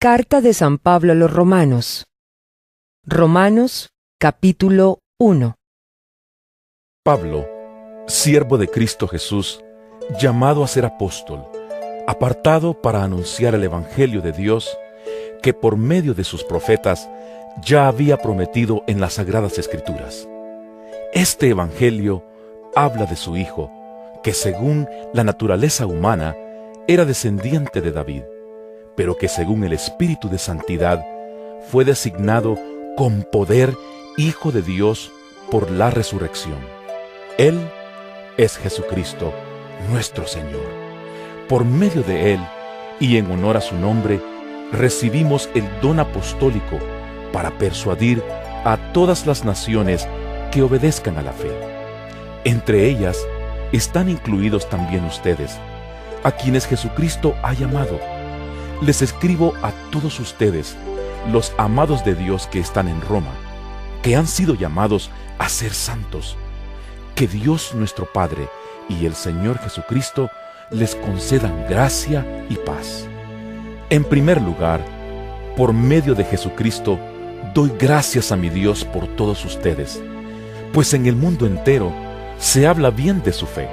Carta de San Pablo a los Romanos. Romanos, capítulo 1. Pablo, siervo de Cristo Jesús, llamado a ser apóstol, apartado para anunciar el Evangelio de Dios, que por medio de sus profetas ya había prometido en las Sagradas Escrituras. Este Evangelio habla de su Hijo, que según la naturaleza humana era descendiente de David, pero que según el Espíritu de Santidad fue designado con poder Hijo de Dios por la resurrección. Él es Jesucristo, nuestro Señor. Por medio de Él, y en honor a su nombre, recibimos el don apostólico para persuadir a todas las naciones que obedezcan a la fe. Entre ellas están incluidos también ustedes, a quienes Jesucristo ha llamado. Les escribo a todos ustedes, los amados de Dios que están en Roma, que han sido llamados a ser santos. Que Dios nuestro Padre y el Señor Jesucristo les concedan gracia y paz. En primer lugar, por medio de Jesucristo, doy gracias a mi Dios por todos ustedes, pues en el mundo entero se habla bien de su fe.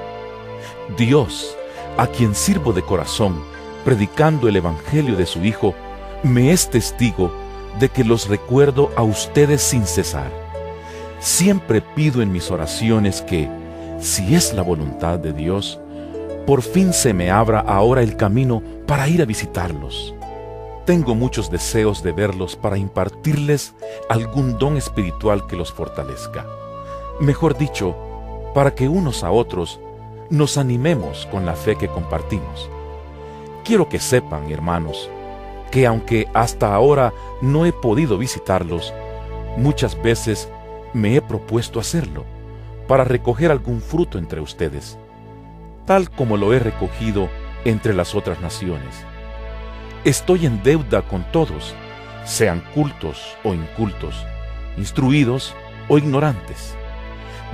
Dios, a quien sirvo de corazón, predicando el Evangelio de su Hijo, me es testigo de que los recuerdo a ustedes sin cesar. Siempre pido en mis oraciones que, si es la voluntad de Dios, por fin se me abra ahora el camino para ir a visitarlos. Tengo muchos deseos de verlos para impartirles algún don espiritual que los fortalezca. Mejor dicho, para que unos a otros nos animemos con la fe que compartimos. Quiero que sepan, hermanos, que aunque hasta ahora no he podido visitarlos, muchas veces me he propuesto hacerlo para recoger algún fruto entre ustedes, tal como lo he recogido entre las otras naciones. Estoy en deuda con todos, sean cultos o incultos, instruidos o ignorantes.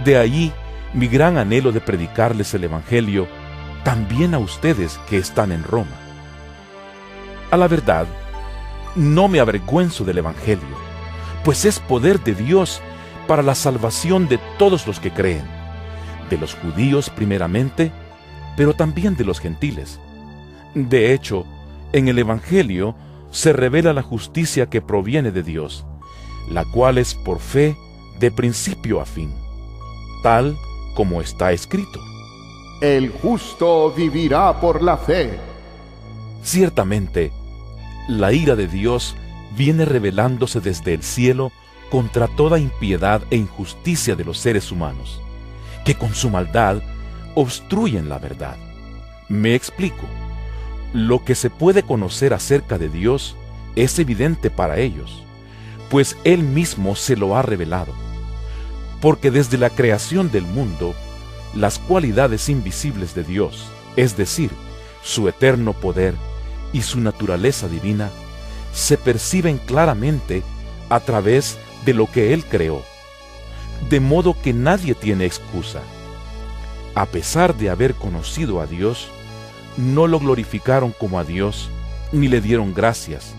De allí mi gran anhelo de predicarles el Evangelio también a ustedes que están en Roma. A la verdad, no me avergüenzo del Evangelio, pues es poder de Dios para la salvación de todos los que creen, de los judíos primeramente, pero también de los gentiles. De hecho, en el Evangelio se revela la justicia que proviene de Dios, la cual es por fe de principio a fin, tal como está escrito: El justo vivirá por la fe. Ciertamente, la ira de Dios viene revelándose desde el cielo contra toda impiedad e injusticia de los seres humanos, que con su maldad obstruyen la verdad. Me explico. Lo que se puede conocer acerca de Dios es evidente para ellos, pues Él mismo se lo ha revelado. Porque desde la creación del mundo, las cualidades invisibles de Dios, es decir, su eterno poder y su naturaleza divina, se perciben claramente a través de lo que Él creó, de modo que nadie tiene excusa. A pesar de haber conocido a Dios, no lo glorificaron como a Dios, ni le dieron gracias,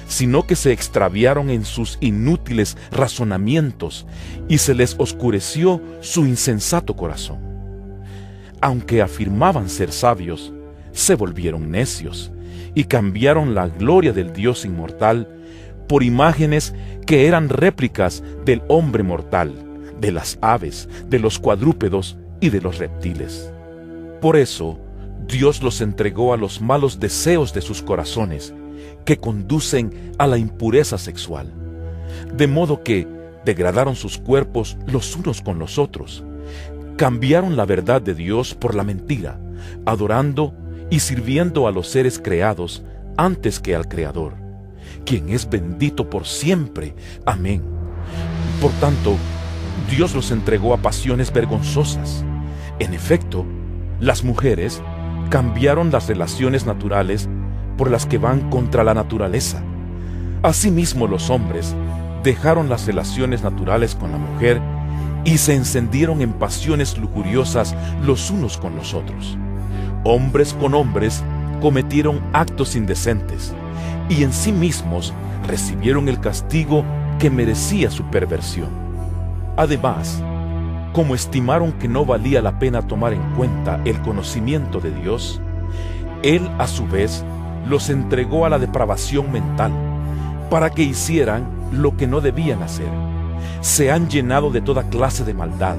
sino que se extraviaron en sus inútiles razonamientos y se les oscureció su insensato corazón. Aunque afirmaban ser sabios, se volvieron necios y cambiaron la gloria del Dios inmortal por imágenes que eran réplicas del hombre mortal, de las aves, de los cuadrúpedos y de los reptiles. Por eso, Dios los entregó a los malos deseos de sus corazones, que conducen a la impureza sexual, de modo que degradaron sus cuerpos los unos con los otros, cambiaron la verdad de Dios por la mentira, adorando y sirviendo a los seres creados antes que al Creador, quien es bendito por siempre. Amén. Por tanto, Dios los entregó a pasiones vergonzosas. En efecto, las mujeres cambiaron las relaciones naturales por las que van contra la naturaleza. Asimismo, los hombres dejaron las relaciones naturales con la mujer y se encendieron en pasiones lujuriosas los unos con los otros. Hombres con hombres cometieron actos indecentes y en sí mismos recibieron el castigo que merecía su perversión. Además, como estimaron que no valía la pena tomar en cuenta el conocimiento de Dios, Él a su vez los entregó a la depravación mental para que hicieran lo que no debían hacer. Se han llenado de toda clase de maldad,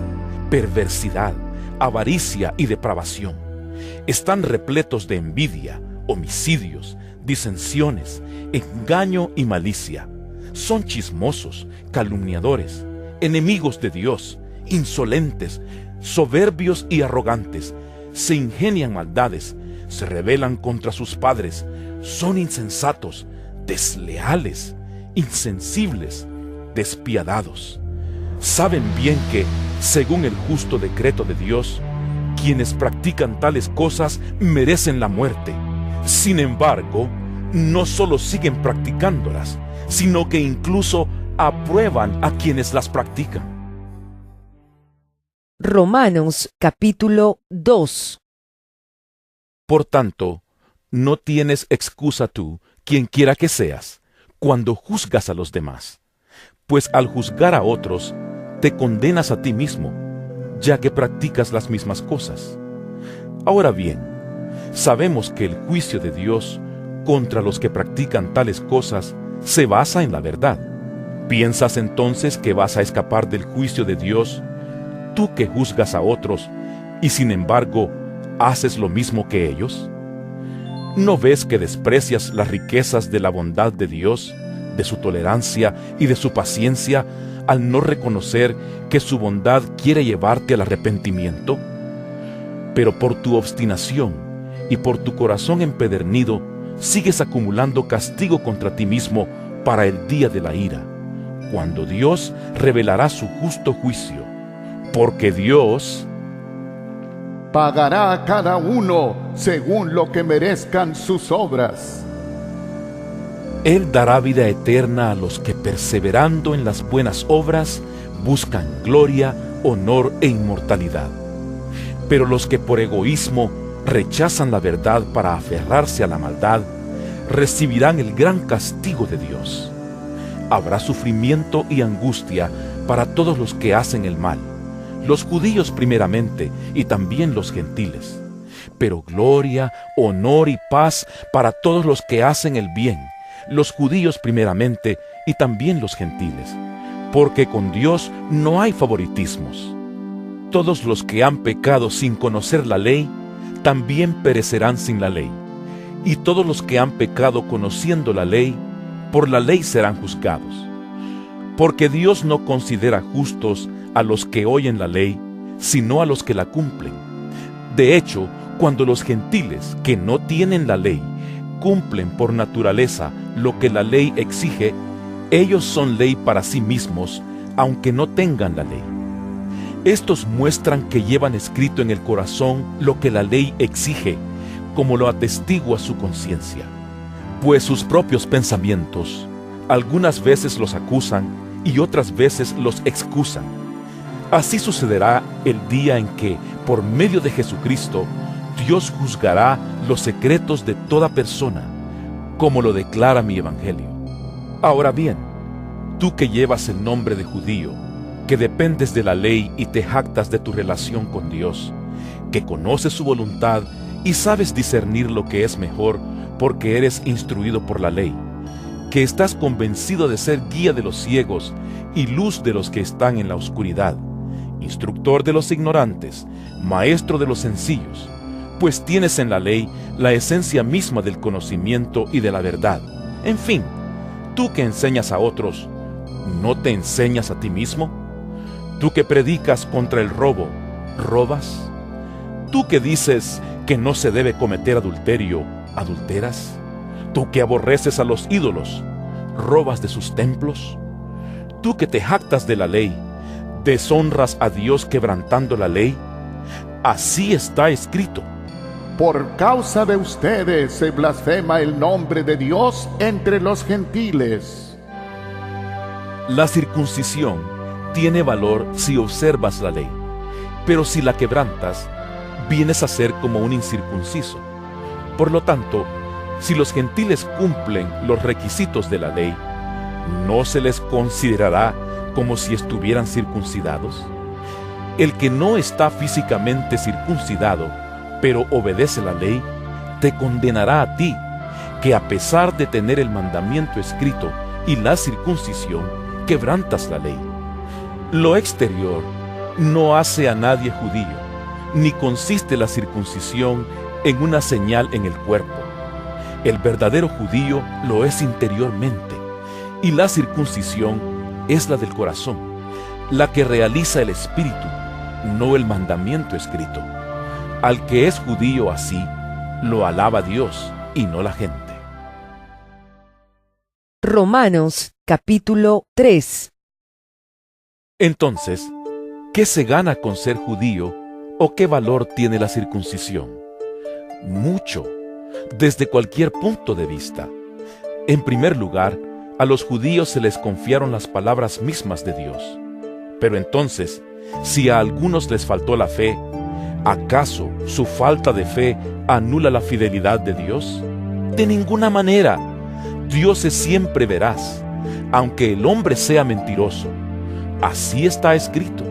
perversidad, avaricia y depravación. Están repletos de envidia, homicidios, disensiones, engaño y malicia. Son chismosos, calumniadores, enemigos de Dios, insolentes, soberbios y arrogantes. Se ingenian maldades, se rebelan contra sus padres, son insensatos, desleales, insensibles, despiadados. Saben bien que, según el justo decreto de Dios, quienes practican tales cosas merecen la muerte. Sin embargo, no solo siguen practicándolas, sino que incluso aprueban a quienes las practican. Romanos capítulo 2. Por tanto, no tienes excusa tú, quien quiera que seas, cuando juzgas a los demás, pues al juzgar a otros, te condenas a ti mismo, ya que practicas las mismas cosas. Ahora bien, sabemos que el juicio de Dios contra los que practican tales cosas se basa en la verdad. ¿Piensas entonces que vas a escapar del juicio de Dios, tú que juzgas a otros, y sin embargo haces lo mismo que ellos? ¿No ves que desprecias las riquezas de la bondad de Dios, de su tolerancia y de su paciencia, al no reconocer que su bondad quiere llevarte al arrepentimiento? Pero por tu obstinación y por tu corazón empedernido, sigues acumulando castigo contra ti mismo para el día de la ira, cuando Dios revelará su justo juicio, porque Dios pagará a cada uno según lo que merezcan sus obras. Él dará vida eterna a los que perseverando en las buenas obras buscan gloria, honor e inmortalidad. Pero los que por egoísmo rechazan la verdad para aferrarse a la maldad, recibirán el gran castigo de Dios. Habrá sufrimiento y angustia para todos los que hacen el mal, los judíos primeramente y también los gentiles. Pero gloria, honor y paz para todos los que hacen el bien, los judíos primeramente y también los gentiles, porque con Dios no hay favoritismos. Todos los que han pecado sin conocer la ley, también perecerán sin la ley, y todos los que han pecado conociendo la ley, por la ley serán juzgados. Porque Dios no considera justos a los que oyen la ley, sino a los que la cumplen. De hecho, cuando los gentiles que no tienen la ley cumplen por naturaleza lo que la ley exige, ellos son ley para sí mismos, aunque no tengan la ley. Estos muestran que llevan escrito en el corazón lo que la ley exige, como lo atestigua su conciencia, pues sus propios pensamientos algunas veces los acusan y otras veces los excusan. Así sucederá el día en que, por medio de Jesucristo, Dios juzgará los secretos de toda persona, como lo declara mi Evangelio. Ahora bien, tú que llevas el nombre de judío, que dependes de la ley y te jactas de tu relación con Dios, que conoces su voluntad y sabes discernir lo que es mejor porque eres instruido por la ley, que estás convencido de ser guía de los ciegos y luz de los que están en la oscuridad, instructor de los ignorantes, maestro de los sencillos, pues tienes en la ley la esencia misma del conocimiento y de la verdad. En fin, tú que enseñas a otros, ¿no te enseñas a ti mismo? Tú que predicas contra el robo, ¿robas? Tú que dices que no se debe cometer adulterio, ¿adulteras? Tú que aborreces a los ídolos, ¿robas de sus templos? Tú que te jactas de la ley, ¿deshonras a Dios quebrantando la ley? Así está escrito: por causa de ustedes se blasfema el nombre de Dios entre los gentiles. La circuncisión tiene valor si observas la ley, pero si la quebrantas, vienes a ser como un incircunciso. Por lo tanto, si los gentiles cumplen los requisitos de la ley, ¿no se les considerará como si estuvieran circuncidados? El que no está físicamente circuncidado, pero obedece la ley, te condenará a ti, que a pesar de tener el mandamiento escrito y la circuncisión, quebrantas la ley. Lo exterior no hace a nadie judío, ni consiste la circuncisión en una señal en el cuerpo. El verdadero judío lo es interiormente, y la circuncisión es la del corazón, la que realiza el espíritu, no el mandamiento escrito. Al que es judío así, lo alaba Dios y no la gente. Romanos capítulo 3. Entonces, ¿qué se gana con ser judío o qué valor tiene la circuncisión? Mucho, desde cualquier punto de vista. En primer lugar, a los judíos se les confiaron las palabras mismas de Dios. Pero entonces, si a algunos les faltó la fe, ¿acaso su falta de fe anula la fidelidad de Dios? De ninguna manera. Dios es siempre veraz, aunque el hombre sea mentiroso. Así está escrito.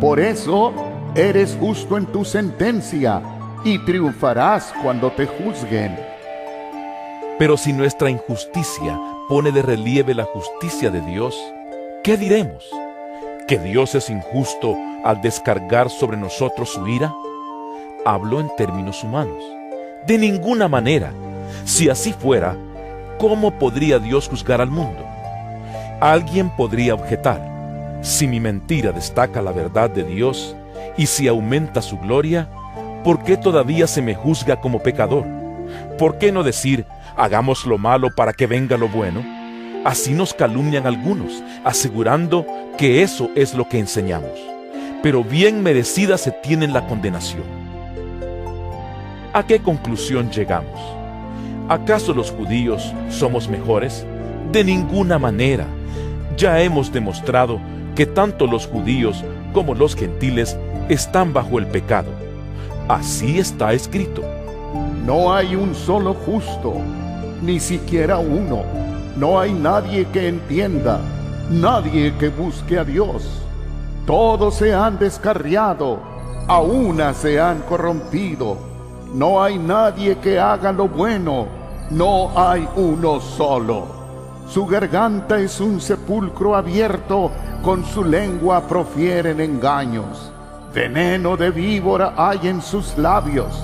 Por eso eres justo en tu sentencia y triunfarás cuando te juzguen. Pero si nuestra injusticia pone de relieve la justicia de Dios, ¿qué diremos? ¿Que Dios es injusto al descargar sobre nosotros su ira? Hablo en términos humanos. De ninguna manera. Si así fuera, ¿cómo podría Dios juzgar al mundo? Alguien podría objetar: si mi mentira destaca la verdad de Dios y si aumenta su gloria, ¿por qué todavía se me juzga como pecador? ¿Por qué no decir: hagamos lo malo para que venga lo bueno? Así nos calumnian algunos, asegurando que eso es lo que enseñamos. Pero bien merecida se tiene la condenación. ¿A qué conclusión llegamos? ¿Acaso los judíos somos mejores? De ninguna manera. Ya hemos demostrado que tanto los judíos como los gentiles están bajo el pecado. Así está escrito. No hay un solo justo, ni siquiera uno. No hay nadie que entienda, nadie que busque a Dios. Todos se han descarriado, a una se han corrompido. No hay nadie que haga lo bueno, no hay uno solo. Su garganta es un sepulcro abierto, con su lengua profieren engaños. Veneno de víbora hay en sus labios,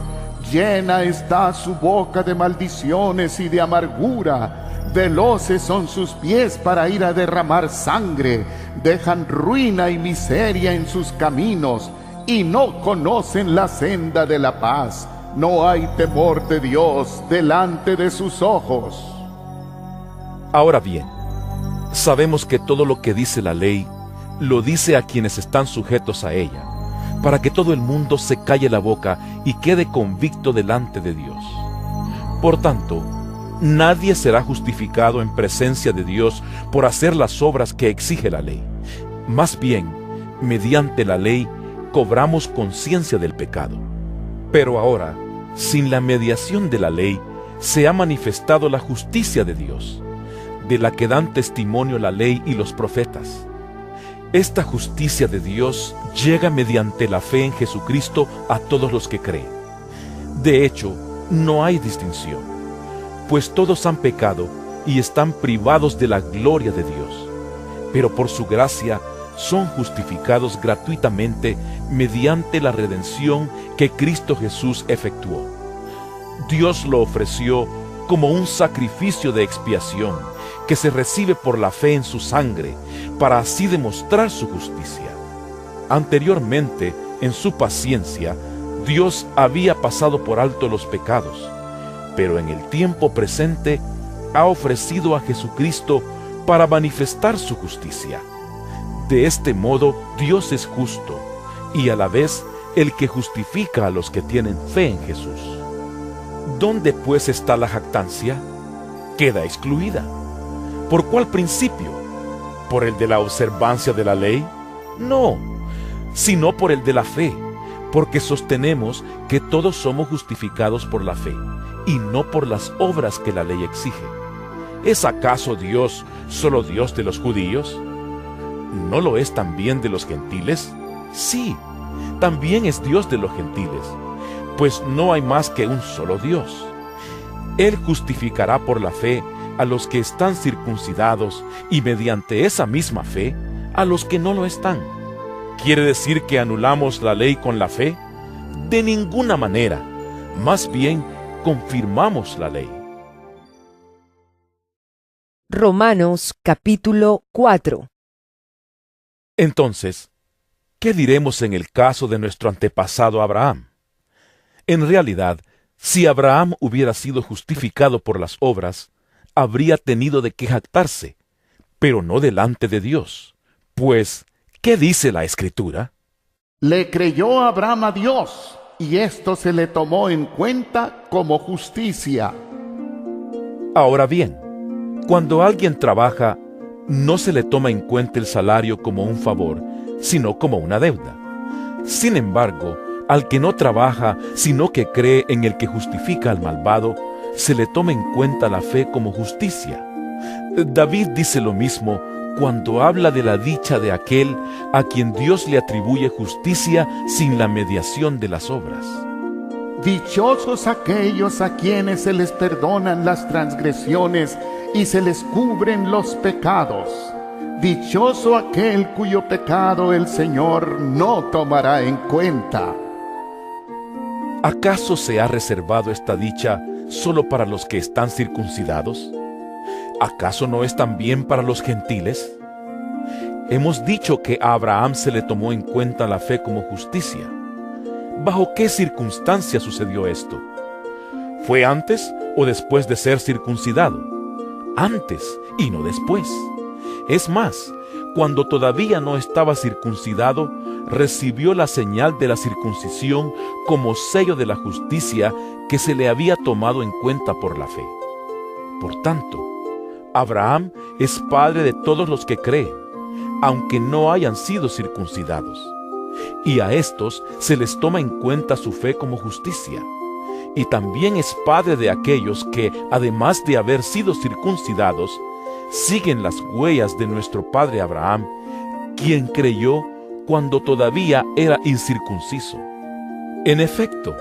llena está su boca de maldiciones y de amargura. Veloces son sus pies para ir a derramar sangre, dejan ruina y miseria en sus caminos, y no conocen la senda de la paz. No hay temor de Dios delante de sus ojos. Ahora bien, sabemos que todo lo que dice la ley, lo dice a quienes están sujetos a ella, para que todo el mundo se calle la boca y quede convicto delante de Dios. Por tanto, nadie será justificado en presencia de Dios por hacer las obras que exige la ley. Más bien, mediante la ley, cobramos conciencia del pecado. Pero ahora, sin la mediación de la ley, se ha manifestado la justicia de Dios, de la que dan testimonio la ley y los profetas. Esta justicia de Dios llega mediante la fe en Jesucristo a todos los que creen. De hecho, no hay distinción, pues todos han pecado y están privados de la gloria de Dios, pero por su gracia son justificados gratuitamente mediante la redención que Cristo Jesús efectuó. Dios lo ofreció como un sacrificio de expiación que se recibe por la fe en su sangre, para así demostrar su justicia. Anteriormente, en su paciencia, Dios había pasado por alto los pecados, pero en el tiempo presente ha ofrecido a Jesucristo para manifestar su justicia. De este modo, Dios es justo y a la vez el que justifica a los que tienen fe en Jesús. ¿Dónde pues está la jactancia? Queda excluida. ¿Por cuál principio? ¿Por el de la observancia de la ley? No, sino por el de la fe, porque sostenemos que todos somos justificados por la fe, y no por las obras que la ley exige. ¿Es acaso Dios solo Dios de los judíos? ¿No lo es también de los gentiles? Sí, también es Dios de los gentiles, pues no hay más que un solo Dios. Él justificará por la fe a los que están circuncidados y mediante esa misma fe a los que no lo están. ¿Quiere decir que anulamos la ley con la fe? De ninguna manera, más bien confirmamos la ley. Romanos capítulo 4. Entonces, ¿qué diremos en el caso de nuestro antepasado Abraham? En realidad, si Abraham hubiera sido justificado por las obras, habría tenido de qué jactarse, pero no delante de Dios. Pues, ¿qué dice la Escritura? Le creyó Abraham a Dios, y esto se le tomó en cuenta como justicia. Ahora bien, cuando alguien trabaja, no se le toma en cuenta el salario como un favor, sino como una deuda. Sin embargo, al que no trabaja, sino que cree en el que justifica al malvado, se le toma en cuenta la fe como justicia. David dice lo mismo cuando habla de la dicha de aquel a quien Dios le atribuye justicia sin la mediación de las obras. Dichosos aquellos a quienes se les perdonan las transgresiones y se les cubren los pecados. Dichoso aquel cuyo pecado el Señor no tomará en cuenta. ¿Acaso se ha reservado esta dicha solo para los que están circuncidados? ¿Acaso no es también para los gentiles? Hemos dicho que a Abraham se le tomó en cuenta la fe como justicia. ¿Bajo qué circunstancia sucedió esto? ¿Fue antes o después de ser circuncidado? Antes y no después. Es más, cuando todavía no estaba circuncidado, recibió la señal de la circuncisión como sello de la justicia que se le había tomado en cuenta por la fe. Por tanto, Abraham es padre de todos los que creen, aunque no hayan sido circuncidados. Y a estos se les toma en cuenta su fe como justicia. Y también es padre de aquellos que, además de haber sido circuncidados, siguen las huellas de nuestro padre Abraham, quien creyó cuando todavía era incircunciso. En efecto,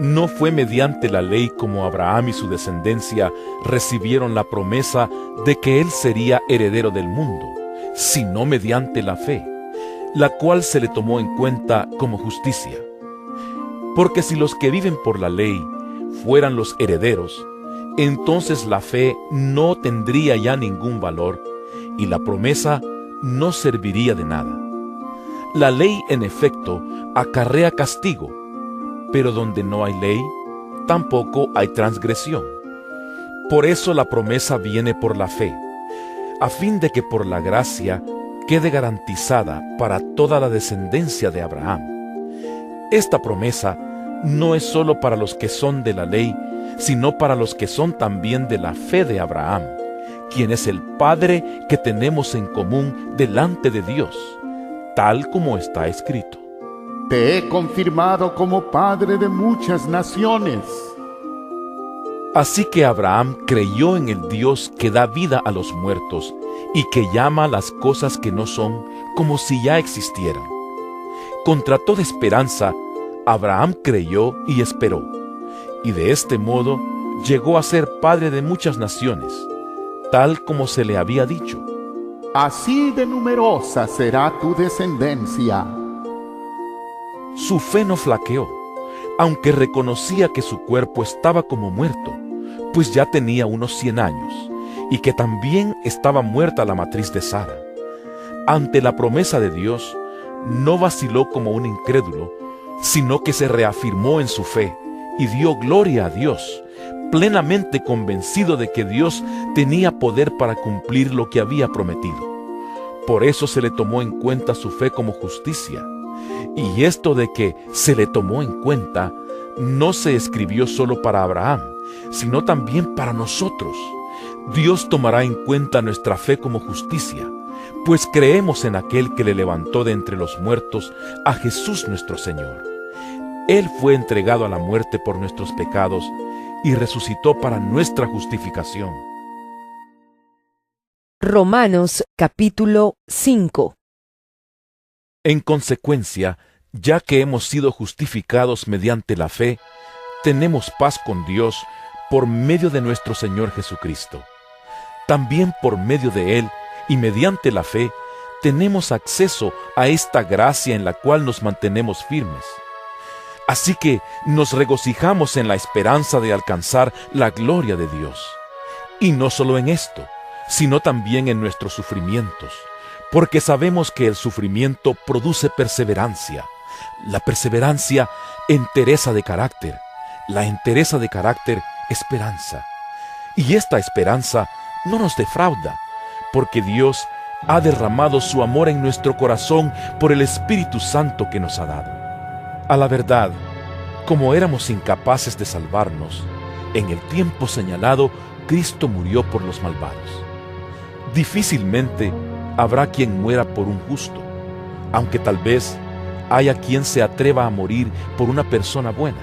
no fue mediante la ley como Abraham y su descendencia recibieron la promesa de que él sería heredero del mundo, sino mediante la fe, la cual se le tomó en cuenta como justicia. Porque si los que viven por la ley fueran los herederos, entonces la fe no tendría ya ningún valor y la promesa no serviría de nada. La ley, en efecto, acarrea castigo, pero donde no hay ley, tampoco hay transgresión. Por eso la promesa viene por la fe, a fin de que por la gracia quede garantizada para toda la descendencia de Abraham. Esta promesa no es sólo para los que son de la ley, sino para los que son también de la fe de Abraham, quien es el Padre que tenemos en común delante de Dios, tal como está escrito. Te he confirmado como padre de muchas naciones. Así que Abraham creyó en el Dios que da vida a los muertos y que llama las cosas que no son como si ya existieran. Contra toda esperanza, Abraham creyó y esperó, y de este modo llegó a ser padre de muchas naciones, tal como se le había dicho. Así de numerosa será tu descendencia. Su fe no flaqueó, aunque reconocía que su cuerpo estaba como muerto, pues ya tenía unos 100 años, y que también estaba muerta la matriz de Sara. Ante la promesa de Dios, no vaciló como un incrédulo, sino que se reafirmó en su fe y dio gloria a Dios, plenamente convencido de que Dios tenía poder para cumplir lo que había prometido. Por eso se le tomó en cuenta su fe como justicia. Y esto de que se le tomó en cuenta no se escribió solo para Abraham, sino también para nosotros. Dios tomará en cuenta nuestra fe como justicia, pues creemos en aquel que le levantó de entre los muertos a Jesús nuestro Señor, Él fue entregado a la muerte por nuestros pecados y resucitó para nuestra justificación. Romanos capítulo 5. En consecuencia, ya que hemos sido justificados mediante la fe, tenemos paz con Dios por medio de nuestro Señor Jesucristo. También por medio de Él y mediante la fe, tenemos acceso a esta gracia en la cual nos mantenemos firmes. Así que nos regocijamos en la esperanza de alcanzar la gloria de Dios. Y no solo en esto, sino también en nuestros sufrimientos, porque sabemos que el sufrimiento produce perseverancia, la perseverancia, entereza de carácter, la entereza de carácter, esperanza. Y esta esperanza no nos defrauda, porque Dios ha derramado su amor en nuestro corazón por el Espíritu Santo que nos ha dado. A la verdad, como éramos incapaces de salvarnos, en el tiempo señalado, Cristo murió por los malvados. Difícilmente habrá quien muera por un justo, aunque tal vez haya quien se atreva a morir por una persona buena.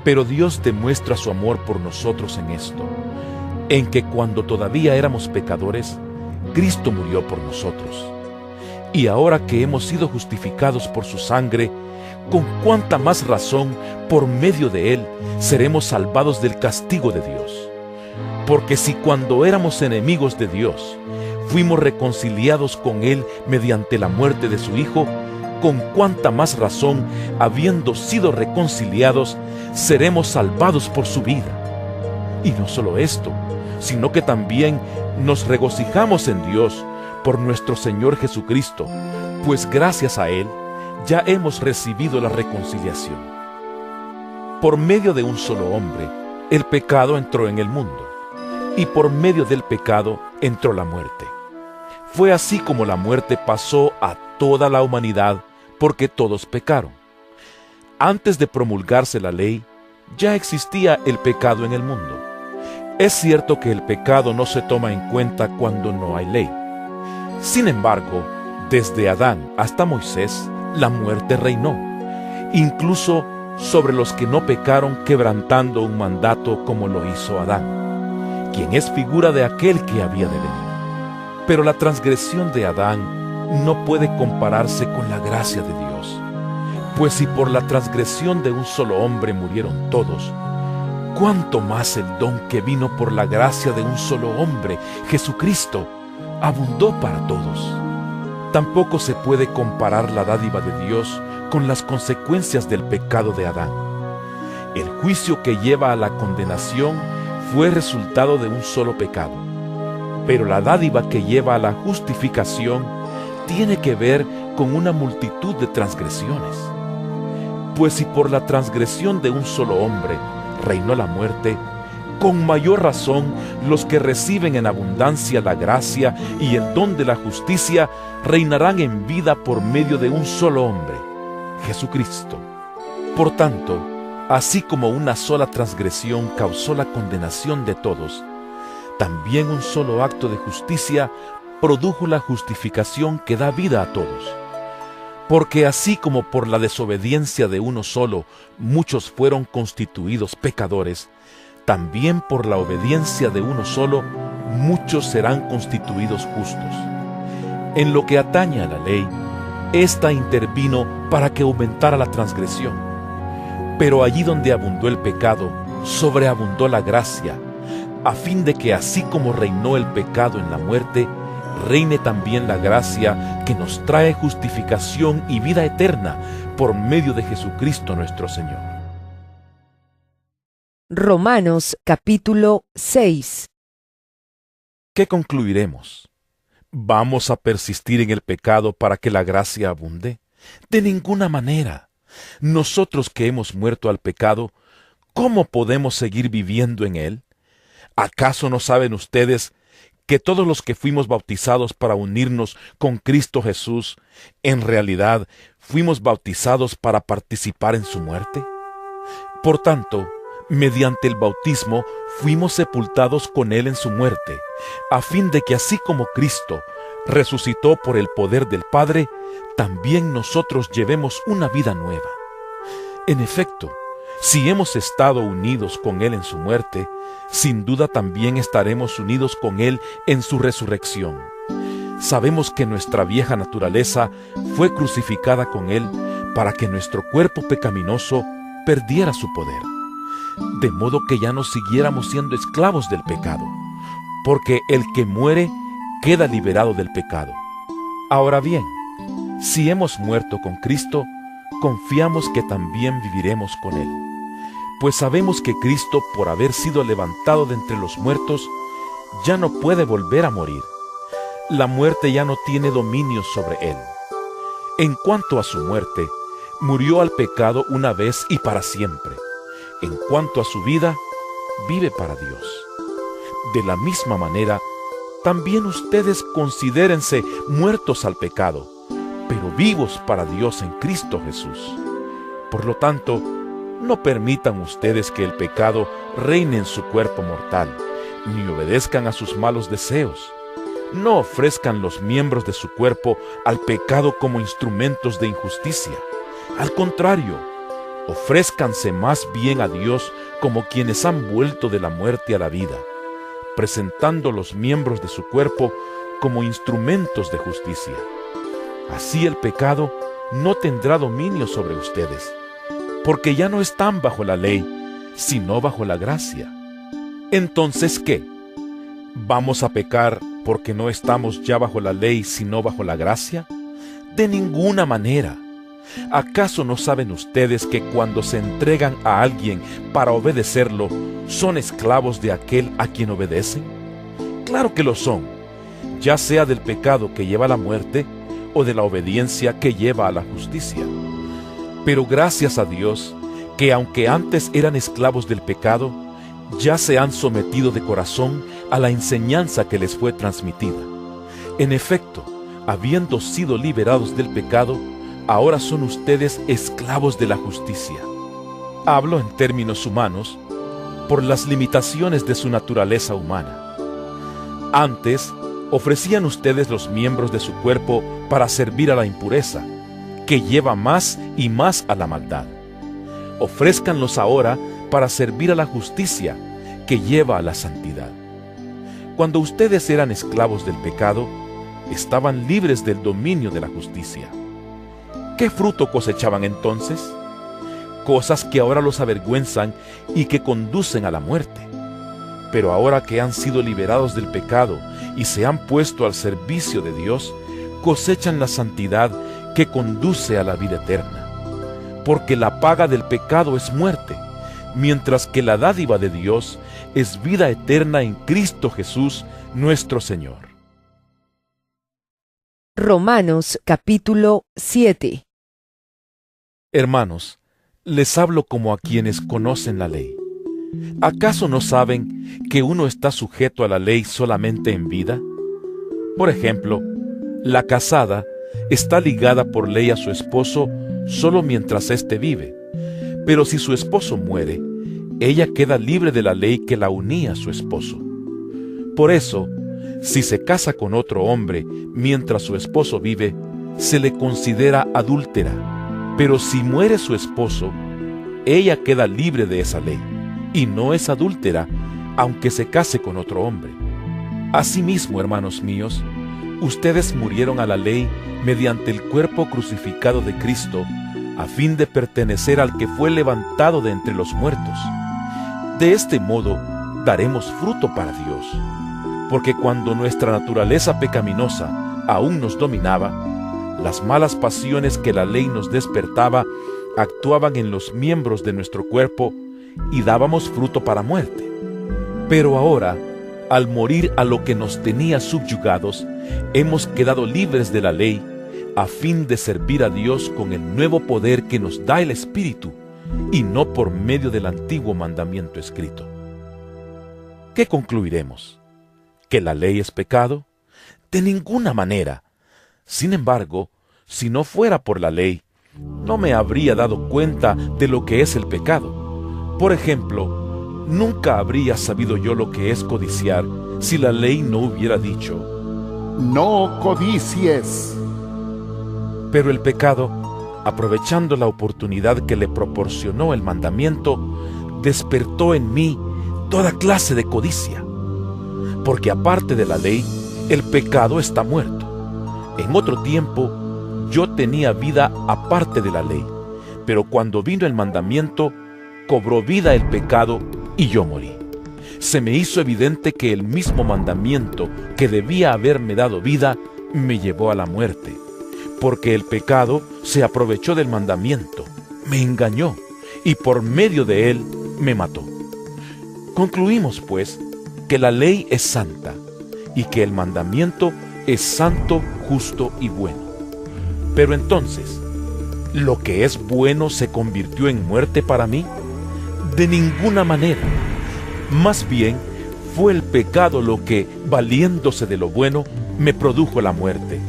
Pero Dios demuestra su amor por nosotros en esto, en que cuando todavía éramos pecadores, Cristo murió por nosotros. Y ahora que hemos sido justificados por su sangre, con cuánta más razón, por medio de Él, seremos salvados del castigo de Dios. Porque si cuando éramos enemigos de Dios, fuimos reconciliados con Él mediante la muerte de su Hijo, con cuánta más razón, habiendo sido reconciliados, seremos salvados por su vida. Y no solo esto, sino que también nos regocijamos en Dios por nuestro Señor Jesucristo, pues gracias a Él ya hemos recibido la reconciliación. Por medio de un solo hombre, el pecado entró en el mundo, y por medio del pecado entró la muerte. Fue así como la muerte pasó a toda la humanidad, porque todos pecaron. Antes de promulgarse la ley, ya existía el pecado en el mundo. Es cierto que el pecado no se toma en cuenta cuando no hay ley. Sin embargo, desde Adán hasta Moisés, la muerte reinó, incluso sobre los que no pecaron quebrantando un mandato como lo hizo Adán, quien es figura de aquel que había de venir. Pero la transgresión de Adán no puede compararse con la gracia de Dios, pues si por la transgresión de un solo hombre murieron todos, cuánto más el don que vino por la gracia de un solo hombre, Jesucristo, abundó para todos. Tampoco se puede comparar la dádiva de Dios con las consecuencias del pecado de Adán. El juicio que lleva a la condenación fue resultado de un solo pecado, pero la dádiva que lleva a la justificación tiene que ver con una multitud de transgresiones. Pues si por la transgresión de un solo hombre reinó la muerte, con mayor razón los que reciben en abundancia la gracia y el don de la justicia reinarán en vida por medio de un solo hombre, Jesucristo. Por tanto, así como una sola transgresión causó la condenación de todos, también un solo acto de justicia produjo la justificación que da vida a todos. Porque así como por la desobediencia de uno solo muchos fueron constituidos pecadores, también por la obediencia de uno solo muchos serán constituidos justos. En lo que atañe a la ley, ésta intervino para que aumentara la transgresión. Pero allí donde abundó el pecado, sobreabundó la gracia, a fin de que así como reinó el pecado en la muerte, reine también la gracia que nos trae justificación y vida eterna por medio de Jesucristo nuestro Señor. Romanos capítulo 6. ¿Qué concluiremos? ¿Vamos a persistir en el pecado para que la gracia abunde? De ninguna manera. Nosotros que hemos muerto al pecado, ¿cómo podemos seguir viviendo en él? ¿Acaso no saben ustedes que todos los que fuimos bautizados para unirnos con Cristo Jesús, en realidad fuimos bautizados para participar en su muerte? Por tanto, mediante el bautismo fuimos sepultados con Él en su muerte, a fin de que así como Cristo resucitó por el poder del Padre, también nosotros llevemos una vida nueva. En efecto, si hemos estado unidos con Él en su muerte, sin duda también estaremos unidos con Él en su resurrección. Sabemos que nuestra vieja naturaleza fue crucificada con Él para que nuestro cuerpo pecaminoso perdiera su poder, de modo que ya no siguiéramos siendo esclavos del pecado, porque el que muere queda liberado del pecado. Ahora bien, si hemos muerto con Cristo, confiamos que también viviremos con Él, pues sabemos que Cristo, por haber sido levantado de entre los muertos, ya no puede volver a morir. La muerte ya no tiene dominio sobre Él. En cuanto a su muerte, murió al pecado una vez y para siempre. En cuanto a su vida, vive para Dios. De la misma manera, también ustedes considérense muertos al pecado, pero vivos para Dios en Cristo Jesús. Por lo tanto, no permitan ustedes que el pecado reine en su cuerpo mortal, ni obedezcan a sus malos deseos. No ofrezcan los miembros de su cuerpo al pecado como instrumentos de injusticia. Al contrario, ofrézcanse más bien a Dios como quienes han vuelto de la muerte a la vida, presentando los miembros de su cuerpo como instrumentos de justicia. Así el pecado no tendrá dominio sobre ustedes, porque ya no están bajo la ley, sino bajo la gracia. Entonces, ¿qué? ¿Vamos a pecar porque no estamos ya bajo la ley, sino bajo la gracia? De ninguna manera. ¿Acaso no saben ustedes que cuando se entregan a alguien para obedecerlo, son esclavos de aquel a quien obedecen? Claro que lo son, ya sea del pecado que lleva a la muerte o de la obediencia que lleva a la justicia. Pero gracias a Dios, que aunque antes eran esclavos del pecado, ya se han sometido de corazón a la enseñanza que les fue transmitida. En efecto, habiendo sido liberados del pecado, ahora son ustedes esclavos de la justicia. Hablo en términos humanos, por las limitaciones de su naturaleza humana. Antes, ofrecían ustedes los miembros de su cuerpo para servir a la impureza, que lleva más y más a la maldad. Ofrézcanlos ahora para servir a la justicia, que lleva a la santidad. Cuando ustedes eran esclavos del pecado, estaban libres del dominio de la justicia. ¿Qué fruto cosechaban entonces? Cosas que ahora los avergüenzan y que conducen a la muerte. Pero ahora que han sido liberados del pecado y se han puesto al servicio de Dios, cosechan la santidad que conduce a la vida eterna. Porque la paga del pecado es muerte, mientras que la dádiva de Dios es vida eterna en Cristo Jesús, nuestro Señor. Romanos capítulo 7. Hermanos, les hablo como a quienes conocen la ley. ¿Acaso no saben que uno está sujeto a la ley solamente en vida? Por ejemplo, la casada está ligada por ley a su esposo solo mientras éste vive, pero si su esposo muere, ella queda libre de la ley que la unía a su esposo. Por eso, si se casa con otro hombre mientras su esposo vive, se le considera adúltera. Pero si muere su esposo, ella queda libre de esa ley, y no es adúltera, aunque se case con otro hombre. Asimismo, hermanos míos, ustedes murieron a la ley mediante el cuerpo crucificado de Cristo, a fin de pertenecer al que fue levantado de entre los muertos. De este modo, daremos fruto para Dios. Porque cuando nuestra naturaleza pecaminosa aún nos dominaba, las malas pasiones que la ley nos despertaba actuaban en los miembros de nuestro cuerpo y dábamos fruto para muerte. Pero ahora, al morir a lo que nos tenía subyugados, hemos quedado libres de la ley a fin de servir a Dios con el nuevo poder que nos da el Espíritu y no por medio del antiguo mandamiento escrito. ¿Qué concluiremos? ¿Que la ley es pecado? De ninguna manera. Sin embargo, si no fuera por la ley, no me habría dado cuenta de lo que es el pecado. Por ejemplo, nunca habría sabido yo lo que es codiciar si la ley no hubiera dicho: no codicies. Pero el pecado aprovechando la oportunidad que le proporcionó el mandamiento, despertó en mí toda clase de codicia. Porque aparte de la ley, el pecado está muerto. En otro tiempo, yo tenía vida aparte de la ley, pero cuando vino el mandamiento, cobró vida el pecado y yo morí. Se me hizo evidente que el mismo mandamiento que debía haberme dado vida, me llevó a la muerte, porque el pecado se aprovechó del mandamiento, me engañó, y por medio de él me mató. Concluimos, pues, que la ley es santa, y que el mandamiento es santo, justo y bueno. Pero entonces, ¿lo que es bueno se convirtió en muerte para mí? De ninguna manera. Más bien, fue el pecado lo que, valiéndose de lo bueno, me produjo la muerte.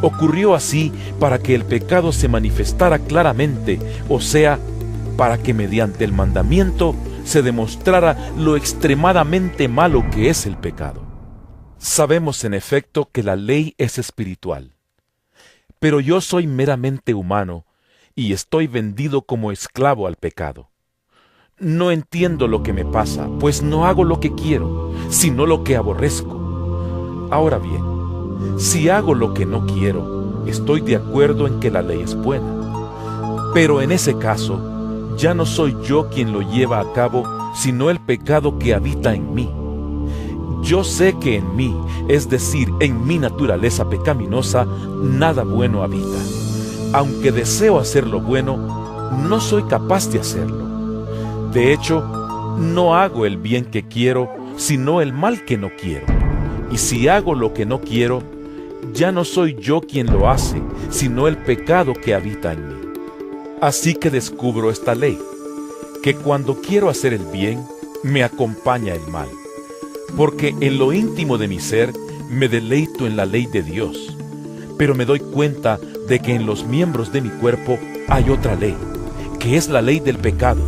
Ocurrió así para que el pecado se manifestara claramente, o sea, para que mediante el mandamiento se demostrara lo extremadamente malo que es el pecado. Sabemos en efecto que la ley es espiritual, pero yo soy meramente humano y estoy vendido como esclavo al pecado. No entiendo lo que me pasa, pues no hago lo que quiero, sino lo que aborrezco. Ahora bien, si hago lo que no quiero, estoy de acuerdo en que la ley es buena. Pero en ese caso, ya no soy yo quien lo lleva a cabo, sino el pecado que habita en mí. Yo sé que en mí, es decir, en mi naturaleza pecaminosa, nada bueno habita. Aunque deseo hacer lo bueno, no soy capaz de hacerlo. De hecho, no hago el bien que quiero, sino el mal que no quiero. Y si hago lo que no quiero, ya no soy yo quien lo hace, sino el pecado que habita en mí. Así que descubro esta ley, que cuando quiero hacer el bien, me acompaña el mal. Porque en lo íntimo de mi ser, me deleito en la ley de Dios. Pero me doy cuenta de que en los miembros de mi cuerpo hay otra ley, que es la ley del pecado.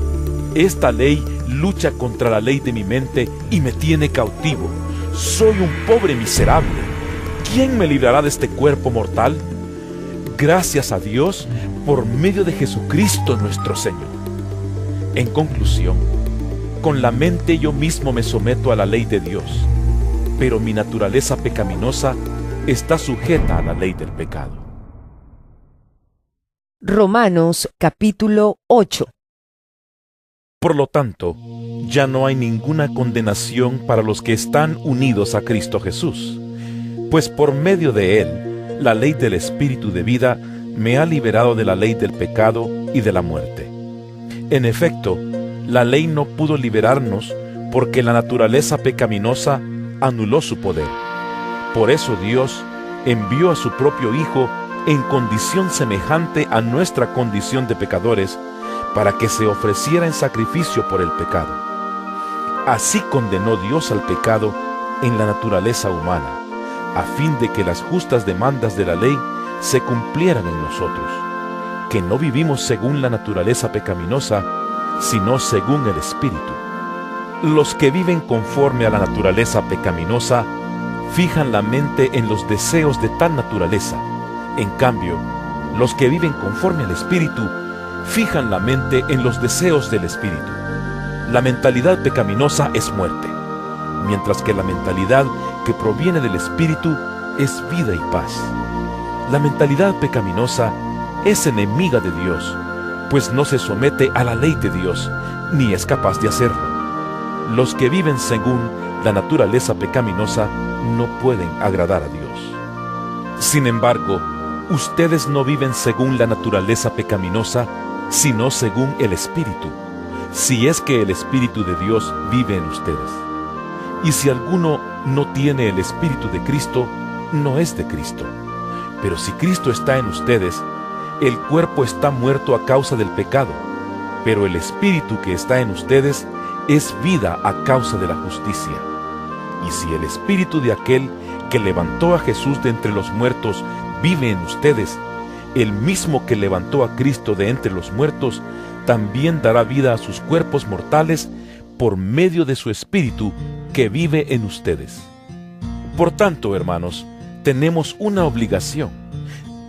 Esta ley lucha contra la ley de mi mente y me tiene cautivo. Soy un pobre miserable. ¿Quién me librará de este cuerpo mortal? Gracias a Dios por medio de Jesucristo nuestro Señor. En conclusión, con la mente yo mismo me someto a la ley de Dios, pero mi naturaleza pecaminosa está sujeta a la ley del pecado. Romanos capítulo 8. Por lo tanto, ya no hay ninguna condenación para los que están unidos a Cristo Jesús, pues por medio de Él, la ley del Espíritu de vida me ha liberado de la ley del pecado y de la muerte. En efecto, la ley no pudo liberarnos porque la naturaleza pecaminosa anuló su poder. Por eso Dios envió a su propio Hijo en condición semejante a nuestra condición de pecadores, para que se ofreciera en sacrificio por el pecado. Así condenó Dios al pecado en la naturaleza humana, a fin de que las justas demandas de la ley se cumplieran en nosotros, que no vivimos según la naturaleza pecaminosa, sino según el Espíritu. Los que viven conforme a la naturaleza pecaminosa fijan la mente en los deseos de tal naturaleza. En cambio, los que viven conforme al Espíritu fijan la mente en los deseos del Espíritu. La mentalidad pecaminosa es muerte, mientras que la mentalidad que proviene del Espíritu es vida y paz. La mentalidad pecaminosa es enemiga de Dios, pues no se somete a la ley de Dios, ni es capaz de hacerlo. Los que viven según la naturaleza pecaminosa no pueden agradar a Dios. Sin embargo, ustedes no viven según la naturaleza pecaminosa, sino según el Espíritu, si es que el Espíritu de Dios vive en ustedes. Y si alguno no tiene el Espíritu de Cristo, no es de Cristo. Pero si Cristo está en ustedes, el cuerpo está muerto a causa del pecado, pero el Espíritu que está en ustedes es vida a causa de la justicia. Y si el Espíritu de aquel que levantó a Jesús de entre los muertos vive en ustedes, el mismo que levantó a Cristo de entre los muertos, también dará vida a sus cuerpos mortales por medio de su Espíritu que vive en ustedes. Por tanto, hermanos, tenemos una obligación,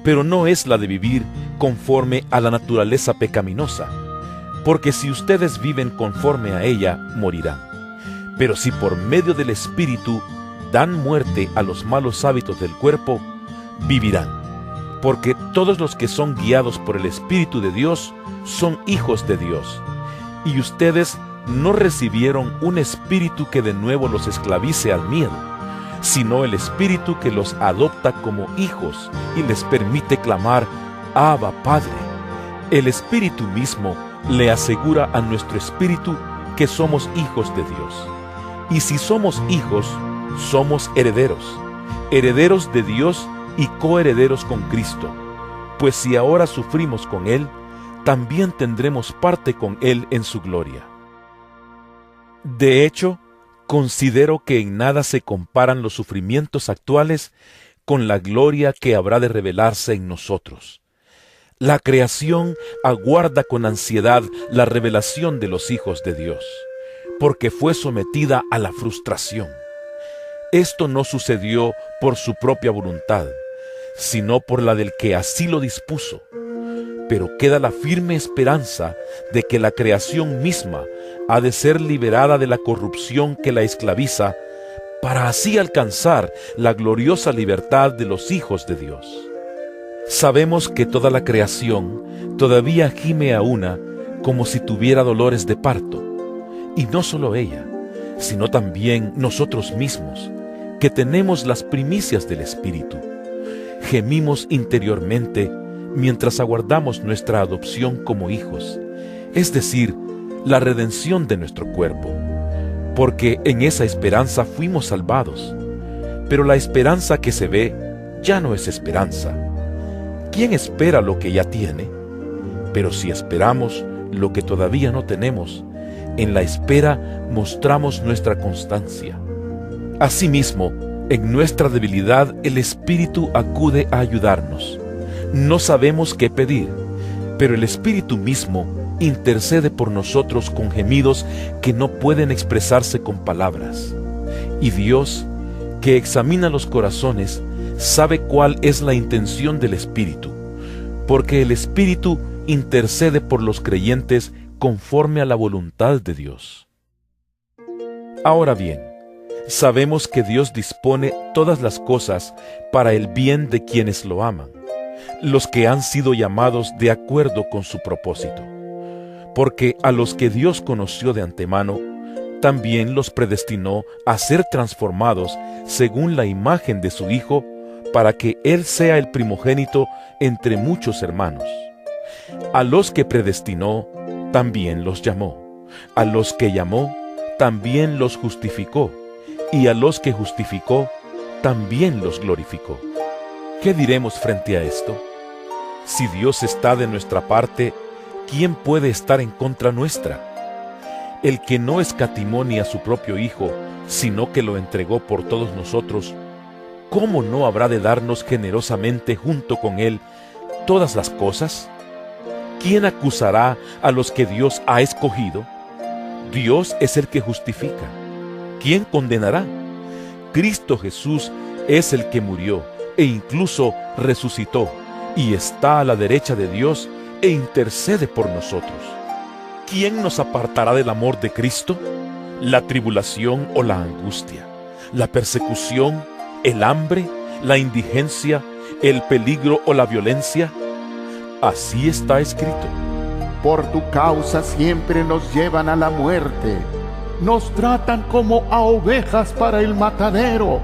pero no es la de vivir conforme a la naturaleza pecaminosa, porque si ustedes viven conforme a ella, morirán. Pero si por medio del Espíritu dan muerte a los malos hábitos del cuerpo, vivirán. Porque todos los que son guiados por el Espíritu de Dios son hijos de Dios. Y ustedes no recibieron un espíritu que de nuevo los esclavice al miedo, sino el Espíritu que los adopta como hijos y les permite clamar, Abba, Padre. El Espíritu mismo le asegura a nuestro espíritu que somos hijos de Dios. Y si somos hijos, somos herederos, herederos de Dios y coherederos con Cristo. Pues si ahora sufrimos con Él, también tendremos parte con Él en su gloria. De hecho, considero que en nada se comparan los sufrimientos actuales con la gloria que habrá de revelarse en nosotros. La creación aguarda con ansiedad la revelación de los hijos de Dios, porque fue sometida a la frustración. Esto no sucedió por su propia voluntad, sino por la del que así lo dispuso. Pero queda la firme esperanza de que la creación misma ha de ser liberada de la corrupción que la esclaviza, para así alcanzar la gloriosa libertad de los hijos de Dios. Sabemos que toda la creación todavía gime a una como si tuviera dolores de parto, y no solo ella, sino también nosotros mismos, que tenemos las primicias del Espíritu. Gemimos interiormente mientras aguardamos nuestra adopción como hijos, es decir, la redención de nuestro cuerpo, porque en esa esperanza fuimos salvados. Pero la esperanza que se ve ya no es esperanza. ¿Quién espera lo que ya tiene? Pero si esperamos lo que todavía no tenemos, en la espera mostramos nuestra constancia. Asimismo, en nuestra debilidad el Espíritu acude a ayudarnos. No sabemos qué pedir, pero el Espíritu mismo intercede por nosotros con gemidos que no pueden expresarse con palabras. Y Dios, que examina los corazones, sabe cuál es la intención del Espíritu, porque el Espíritu intercede por los creyentes conforme a la voluntad de Dios. Ahora bien, sabemos que Dios dispone todas las cosas para el bien de quienes lo aman, los que han sido llamados de acuerdo con su propósito. Porque a los que Dios conoció de antemano, también los predestinó a ser transformados según la imagen de su Hijo, para que Él sea el primogénito entre muchos hermanos. A los que predestinó, también los llamó. A los que llamó, también los justificó. Y a los que justificó, también los glorificó. ¿Qué diremos frente a esto? Si Dios está de nuestra parte, ¿quién puede estar en contra nuestra? El que no escatimó ni a su propio Hijo, sino que lo entregó por todos nosotros, ¿cómo no habrá de darnos generosamente junto con Él todas las cosas? ¿Quién acusará a los que Dios ha escogido? Dios es el que justifica. ¿Quién condenará? Cristo Jesús es el que murió e incluso resucitó y está a la derecha de Dios e intercede por nosotros. ¿Quién nos apartará del amor de Cristo? ¿La tribulación o la angustia? ¿La persecución? ¿El hambre? ¿La indigencia? ¿El peligro o la violencia? Así está escrito. Por tu causa siempre nos llevan a la muerte. Nos tratan como a ovejas para el matadero.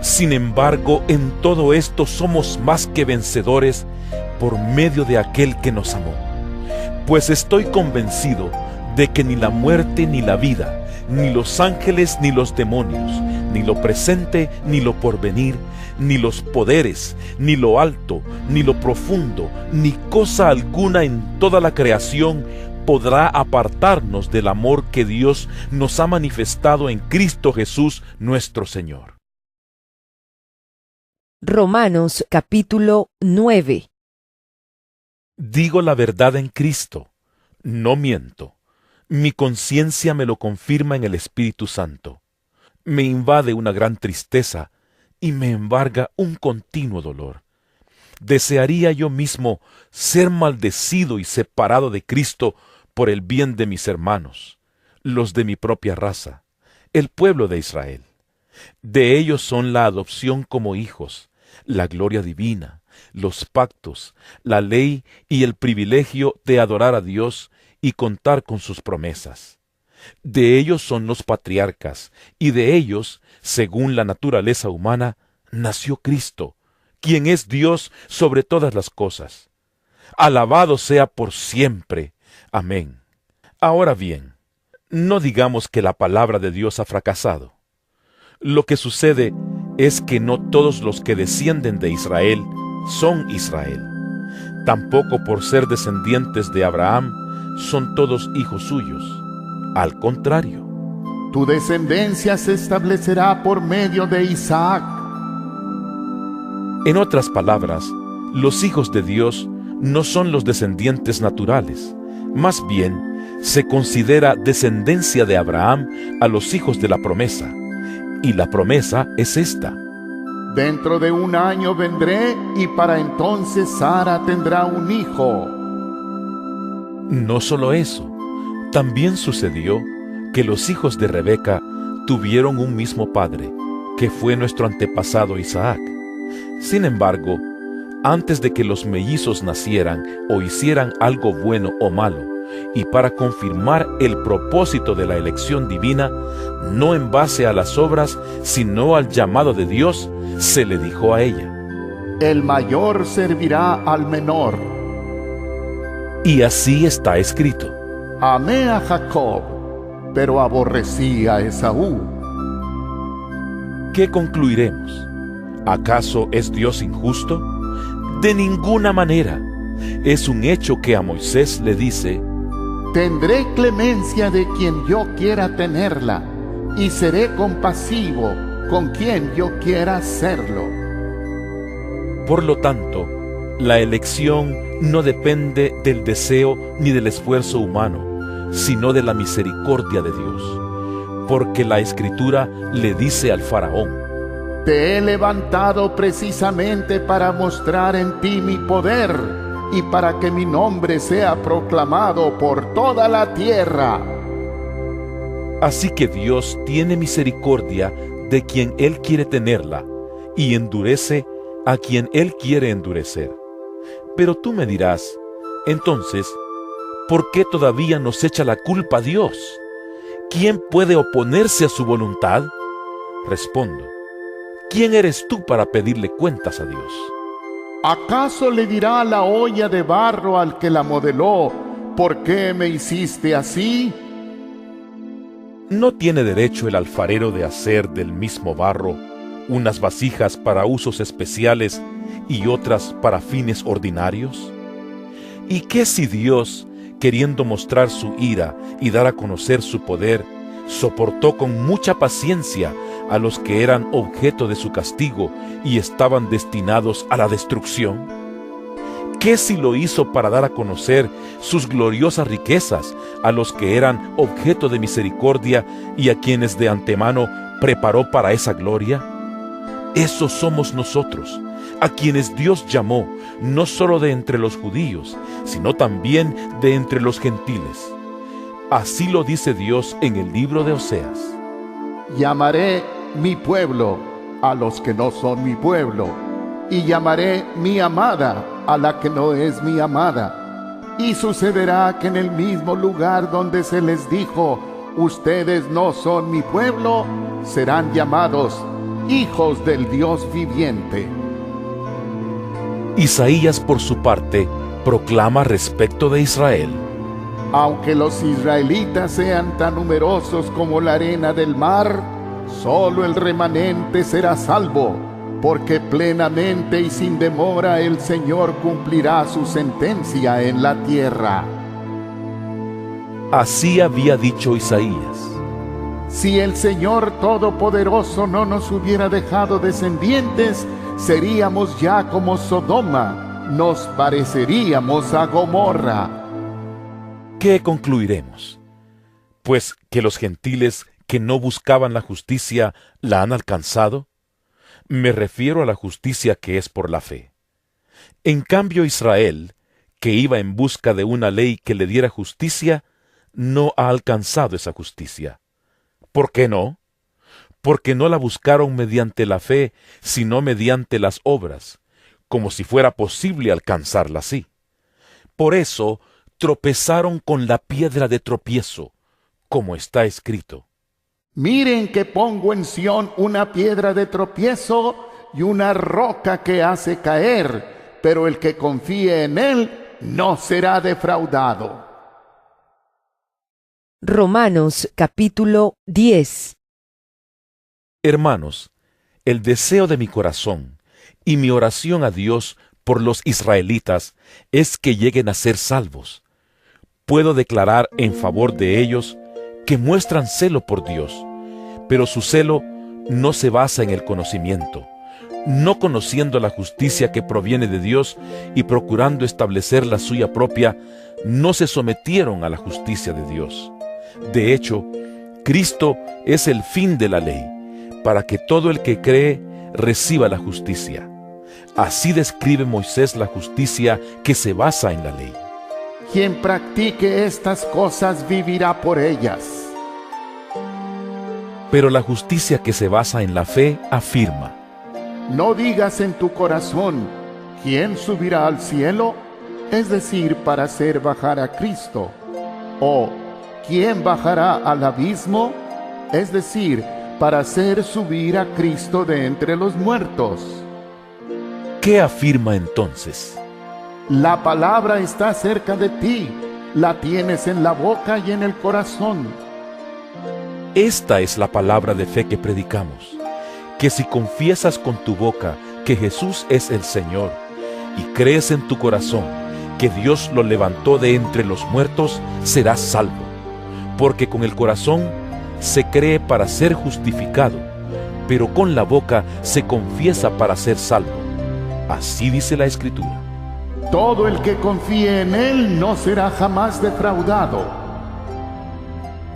Sin embargo, en todo esto somos más que vencedores por medio de aquel que nos amó. Pues estoy convencido de que ni la muerte ni la vida, ni los ángeles ni los demonios, ni lo presente ni lo porvenir, ni los poderes, ni lo alto, ni lo profundo, ni cosa alguna en toda la creación podrá apartarnos del amor que Dios nos ha manifestado en Cristo Jesús nuestro Señor. Romanos capítulo 9. Digo la verdad en Cristo, no miento. Mi conciencia me lo confirma en el Espíritu Santo. Me invade una gran tristeza y me embarga un continuo dolor. desearía yo mismo ser maldecido y separado de Cristo por el bien de mis hermanos, los de mi propia raza, el pueblo de Israel. De ellos son la adopción como hijos, la gloria divina, los pactos, la ley y el privilegio de adorar a Dios y contar con sus promesas. De ellos son los patriarcas, y de ellos, según la naturaleza humana, nació Cristo, quien es Dios sobre todas las cosas. Alabado sea por siempre. Amén. Ahora bien, no digamos que la palabra de Dios ha fracasado. Lo que sucede es que no todos los que descienden de Israel son Israel. Tampoco por ser descendientes de Abraham son todos hijos suyos. Al contrario, Tu descendencia se establecerá por medio de Isaac. en otras palabras, los hijos de Dios no son los descendientes naturales. Más bien, se considera descendencia de Abraham a los hijos de la promesa. Y la promesa es esta: Dentro de 1 año vendré y para entonces Sara tendrá un hijo. no solo eso, también sucedió que los hijos de Rebeca tuvieron un mismo padre, que fue nuestro antepasado Isaac. Sin embargo, antes de que los mellizos nacieran o hicieran algo bueno o malo, y para confirmar el propósito de la elección divina, no en base a las obras, sino al llamado de Dios, se le dijo a ella: El mayor servirá al menor. y así está escrito. Amé a Jacob, pero aborrecí a Esaú. ¿Qué concluiremos? ¿Acaso es Dios injusto? De ninguna manera. Es un hecho que a Moisés le dice: Tendré clemencia de quien yo quiera tenerla, y seré compasivo con quien yo quiera serlo. por lo tanto, la elección no depende del deseo ni del esfuerzo humano, sino de la misericordia de Dios. Porque la Escritura le dice al faraón: Te he levantado precisamente para mostrar en ti mi poder y para que mi nombre sea proclamado por toda la tierra. Así que Dios tiene misericordia de quien Él quiere tenerla y endurece a quien Él quiere endurecer. Pero tú me dirás: entonces, ¿por qué todavía nos echa la culpa a Dios? ¿Quién puede oponerse a su voluntad? Respondo: ¿quién eres tú para pedirle cuentas a Dios? ¿Acaso le dirá la olla de barro al que la modeló, ¿por qué me hiciste así? ¿No tiene derecho el alfarero de hacer del mismo barro unas vasijas para usos especiales y otras para fines ordinarios? ¿Y qué si Dios, queriendo mostrar su ira y dar a conocer su poder, soportó con mucha paciencia a los que eran objeto de su castigo y estaban destinados a la destrucción? ¿Qué si lo hizo para dar a conocer sus gloriosas riquezas a los que eran objeto de misericordia y a quienes de antemano preparó para esa gloria? Esos somos nosotros, a quienes Dios llamó, no solo de entre los judíos, sino también de entre los gentiles. Así lo dice Dios en el libro de Oseas: Llamaré mi pueblo a los que no son mi pueblo, y llamaré mi amada a la que no es mi amada. Y sucederá que en el mismo lugar donde se les dijo, ustedes no son mi pueblo, serán llamados hijos del Dios viviente. Isaías, por su parte, proclama respecto de Israel: Aunque los israelitas sean tan numerosos como la arena del mar, solo el remanente será salvo, porque plenamente y sin demora el Señor cumplirá su sentencia en la tierra. Así había dicho Isaías. Si el Señor Todopoderoso no nos hubiera dejado descendientes, seríamos ya como Sodoma, nos pareceríamos a Gomorra. ¿Qué concluiremos? Pues que los gentiles que no buscaban la justicia la han alcanzado. Me refiero a la justicia que es por la fe. En cambio Israel, que iba en busca de una ley que le diera justicia, no ha alcanzado esa justicia. ¿Por qué no? Porque no la buscaron mediante la fe, sino mediante las obras, como si fuera posible alcanzarla así. Por eso tropezaron con la piedra de tropiezo, como está escrito. Miren que pongo en Sión una piedra de tropiezo y una roca que hace caer, pero el que confíe en él no será defraudado. Romanos capítulo 10. Hermanos, el deseo de mi corazón y mi oración a Dios por los israelitas es que lleguen a ser salvos. Puedo declarar en favor de ellos que muestran celo por Dios, pero su celo no se basa en el conocimiento, no conociendo la justicia que proviene de Dios y procurando establecer la suya propia, no se sometieron a la justicia de Dios. De hecho, Cristo es el fin de la ley, para que todo el que cree reciba la justicia. Así describe Moisés la justicia que se basa en la ley. Quien practique estas cosas vivirá por ellas. Pero la justicia que se basa en la fe afirma: No digas en tu corazón, ¿quién subirá al cielo? Es decir, para hacer bajar a Cristo. O, ¿quién bajará al abismo? Es decir, para hacer subir a Cristo de entre los muertos. ¿Qué afirma entonces? La palabra está cerca de ti, la tienes en la boca y en el corazón. Esta es la palabra de fe que predicamos, que si confiesas con tu boca que Jesús es el Señor y crees en tu corazón que Dios lo levantó de entre los muertos, serás salvo. Porque con el corazón se cree para ser justificado, pero con la boca se confiesa para ser salvo. Así dice la Escritura. Todo el que confíe en Él no será jamás defraudado.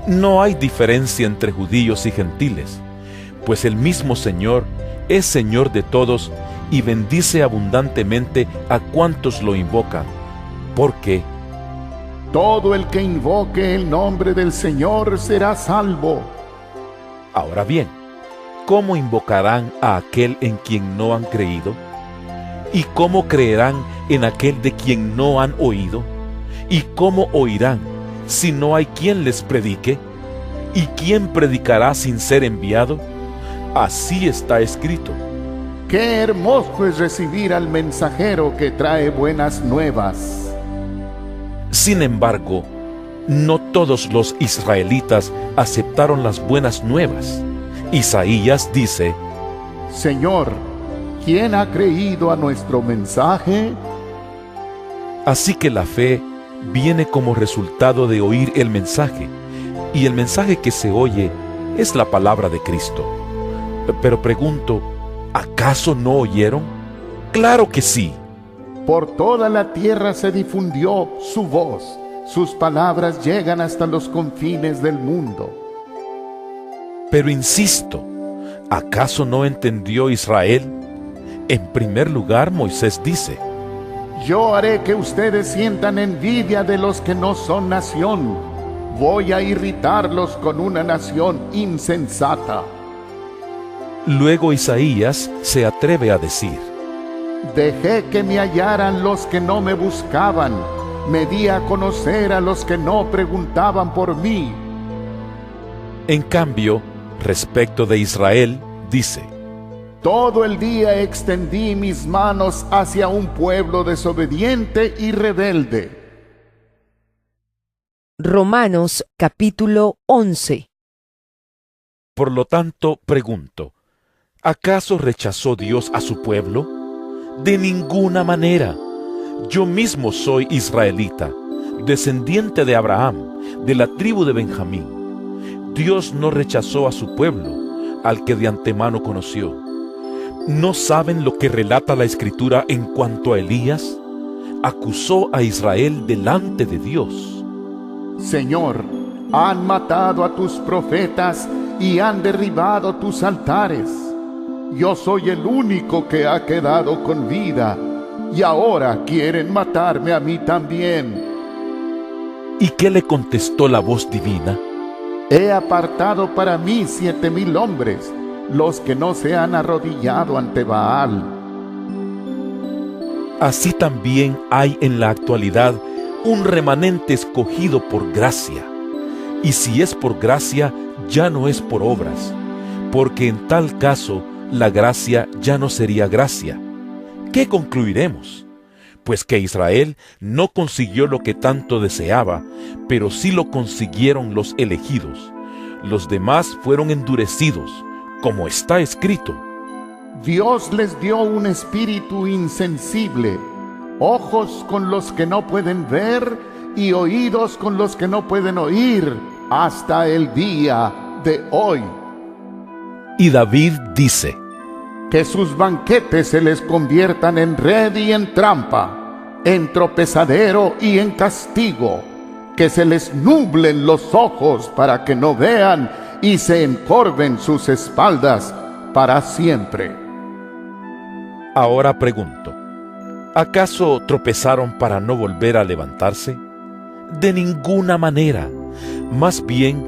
No hay diferencia entre judíos y gentiles, pues el mismo Señor es Señor de todos y bendice abundantemente a cuantos lo invocan, porque todo el que invoque el nombre del Señor será salvo. Ahora bien, ¿cómo invocarán a aquel en quien no han creído? ¿Y cómo creerán en aquel de quien no han oído? ¿Y cómo oirán si no hay quien les predique? ¿Y quién predicará sin ser enviado? Así está escrito. Qué hermoso es recibir al mensajero que trae buenas nuevas. Sin embargo, no todos los israelitas aceptaron las buenas nuevas. Isaías dice: Señor, ¿quién ha creído a nuestro mensaje? Así que la fe viene como resultado de oír el mensaje, y el mensaje que se oye es la palabra de Cristo. Pero pregunto, ¿acaso no oyeron? ¡Claro que sí! Por toda la tierra se difundió su voz, sus palabras llegan hasta los confines del mundo. Pero insisto, ¿acaso no entendió Israel? En primer lugar, Moisés dice: Yo haré que ustedes sientan envidia de los que no son nación. Voy a irritarlos con una nación insensata. Luego Isaías se atreve a decir: Dejé que me hallaran los que no me buscaban. Me di a conocer a los que no preguntaban por mí. En cambio, respecto de Israel, dice: Todo el día extendí mis manos hacia un pueblo desobediente y rebelde. Romanos capítulo 11. Por lo tanto, pregunto, ¿acaso rechazó Dios a su pueblo? De ninguna manera. Yo mismo soy israelita, descendiente de Abraham, de la tribu de Benjamín. Dios no rechazó a su pueblo, al que de antemano conoció. ¿No saben lo que relata la Escritura en cuanto a Elías? Acusó a Israel delante de Dios. Señor, han matado a tus profetas y han derribado tus altares. Yo soy el único que ha quedado con vida, y ahora quieren matarme a mí también. ¿Y qué le contestó la voz divina? He apartado para mí 7,000 hombres, los que no se han arrodillado ante Baal. Así también hay en la actualidad un remanente escogido por gracia. Y si es por gracia, ya no es por obras, porque en tal caso la gracia ya no sería gracia. ¿Qué concluiremos? Pues que Israel no consiguió lo que tanto deseaba, pero sí lo consiguieron los elegidos. Los demás fueron endurecidos, como está escrito. Dios les dio un espíritu insensible, ojos con los que no pueden ver y oídos con los que no pueden oír, hasta el día de hoy. Y David dice: que sus banquetes se les conviertan en red y en trampa, en tropezadero y en castigo, que se les nublen los ojos para que no vean y se encorven sus espaldas para siempre. Ahora pregunto, ¿acaso tropezaron para no volver a levantarse? De ninguna manera. Más bien,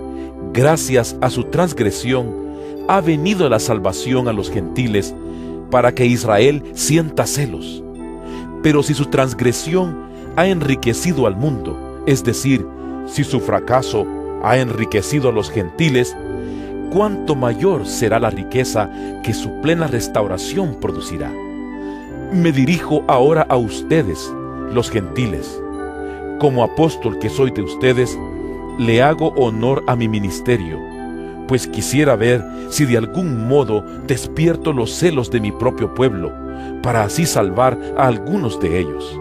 gracias a su transgresión, ha venido la salvación a los gentiles para que Israel sienta celos. Pero si su transgresión ha enriquecido al mundo, es decir, si su fracaso ha enriquecido a los gentiles, ¿cuánto mayor será la riqueza que su plena restauración producirá? Me dirijo ahora a ustedes, los gentiles. Como apóstol que soy de ustedes, le hago honor a mi ministerio, pues quisiera ver si de algún modo despierto los celos de mi propio pueblo, para así salvar a algunos de ellos.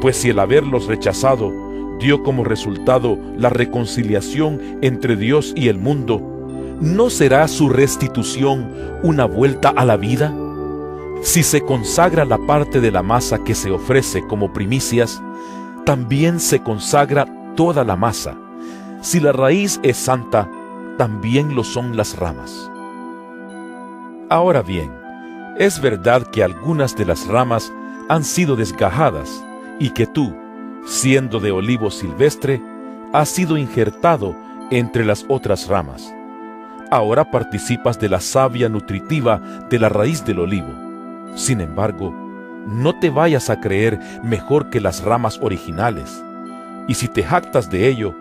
Pues si el haberlos rechazado dio como resultado la reconciliación entre Dios y el mundo, ¿no será su restitución una vuelta a la vida? Si se consagra la parte de la masa que se ofrece como primicias, también se consagra toda la masa. Si la raíz es santa, también lo son las ramas. Ahora bien, es verdad que algunas de las ramas han sido desgajadas y que tú, siendo de olivo silvestre, has sido injertado entre las otras ramas. Ahora participas de la savia nutritiva de la raíz del olivo. Sin embargo, no te vayas a creer mejor que las ramas originales. Y si te jactas de ello,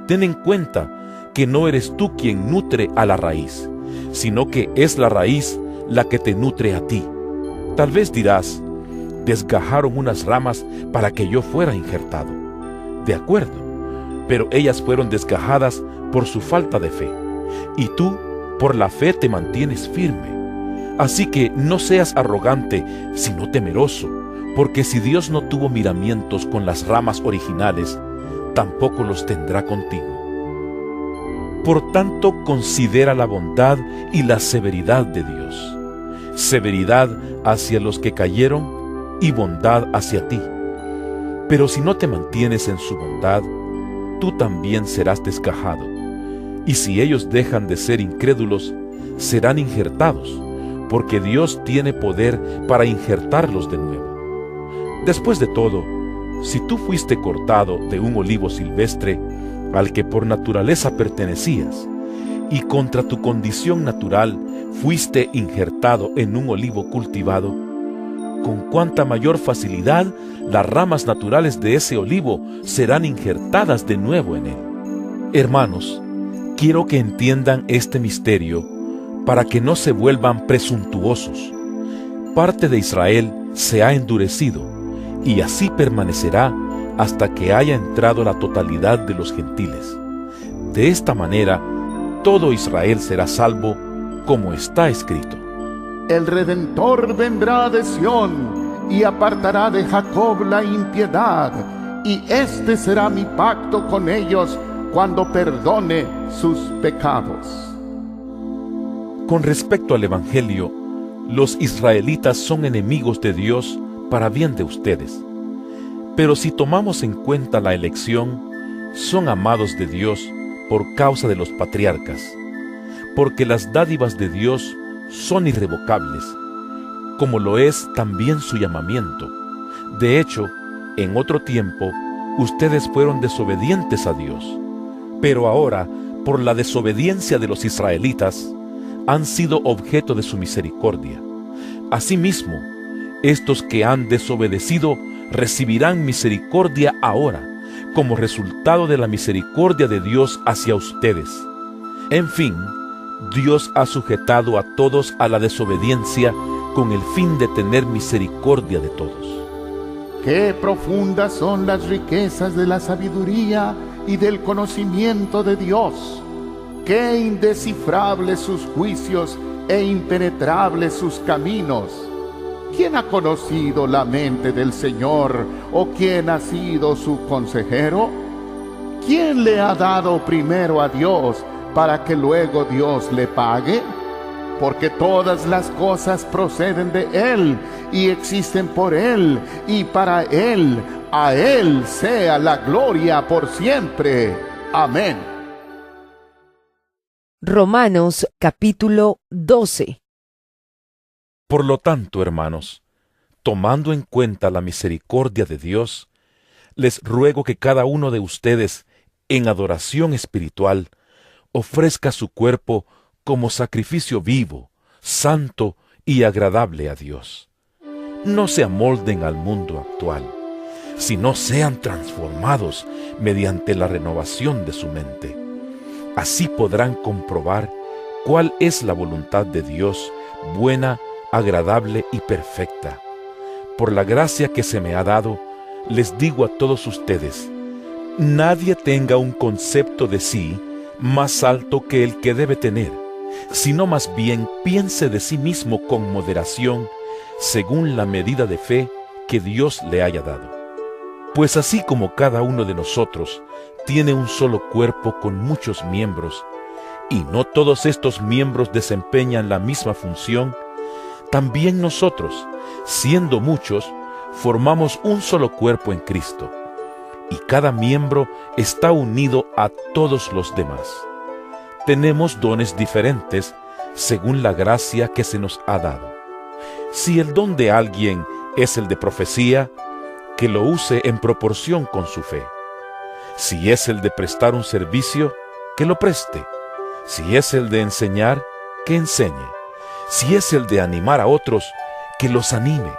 ten en cuenta que no eres tú quien nutre a la raíz, sino que es la raíz la que te nutre a ti. Tal vez dirás: desgajaron unas ramas para que yo fuera injertado. De acuerdo, pero ellas fueron desgajadas por su falta de fe, y tú por la fe te mantienes firme. Así que no seas arrogante, sino temeroso, porque si Dios no tuvo miramientos con las ramas originales, tampoco los tendrá contigo. Por tanto, considera la bondad y la severidad de Dios. Severidad hacia los que cayeron y bondad hacia ti. Pero si no te mantienes en su bondad, tú también serás desgajado. Y si ellos dejan de ser incrédulos, serán injertados, porque Dios tiene poder para injertarlos de nuevo. Después de todo, si tú fuiste cortado de un olivo silvestre al que por naturaleza pertenecías, y contra tu condición natural fuiste injertado en un olivo cultivado, con cuánta mayor facilidad las ramas naturales de ese olivo serán injertadas de nuevo en él. Hermanos, quiero que entiendan este misterio para que no se vuelvan presuntuosos. Parte de Israel se ha endurecido, y así permanecerá hasta que haya entrado la totalidad de los gentiles. De esta manera, todo Israel será salvo, como está escrito. El Redentor vendrá de Sión y apartará de Jacob la impiedad, y este será mi pacto con ellos cuando perdone sus pecados. Con respecto al Evangelio, los israelitas son enemigos de Dios para bien de ustedes. Pero si tomamos en cuenta la elección, son amados de Dios por causa de los patriarcas, porque las dádivas de Dios son irrevocables, como lo es también su llamamiento, De hecho, en otro tiempo, ustedes fueron desobedientes a Dios, pero ahora, por la desobediencia de los israelitas, han sido objeto de su misericordia. Asimismo, estos que han desobedecido recibirán misericordia ahora, como resultado de la misericordia de Dios hacia ustedes. En fin, Dios ha sujetado a todos a la desobediencia con el fin de tener misericordia de todos. Qué profundas son las riquezas de la sabiduría y del conocimiento de Dios. Qué indescifrables sus juicios e impenetrables sus caminos. ¿Quién ha conocido la mente del Señor o quién ha sido su consejero? ¿Quién le ha dado primero a Dios para que luego Dios le pague? Porque todas las cosas proceden de Él y existen por Él y para Él. A Él sea la gloria por siempre. Amén. Romanos capítulo 12. Por lo tanto, hermanos, tomando en cuenta la misericordia de Dios, les ruego que cada uno de ustedes, en adoración espiritual, ofrezca su cuerpo como sacrificio vivo, santo y agradable a Dios. No se amolden al mundo actual, sino sean transformados mediante la renovación de su mente. Así podrán comprobar cuál es la voluntad de Dios, buena, agradable y perfecta. Por la gracia que se me ha dado, les digo a todos ustedes, nadie tenga un concepto de sí más alto que el que debe tener, sino más bien piense de sí mismo con moderación, según la medida de fe que Dios le haya dado. Pues así como cada uno de nosotros tiene un solo cuerpo con muchos miembros, y no todos estos miembros desempeñan la misma función, también nosotros, siendo muchos, formamos un solo cuerpo en Cristo, y cada miembro está unido a todos los demás. Tenemos dones diferentes según la gracia que se nos ha dado. Si el don de alguien es el de profecía, que lo use en proporción con su fe. Si es el de prestar un servicio, que lo preste. Si es el de enseñar, que enseñe. Si es el de animar a otros, que los anime.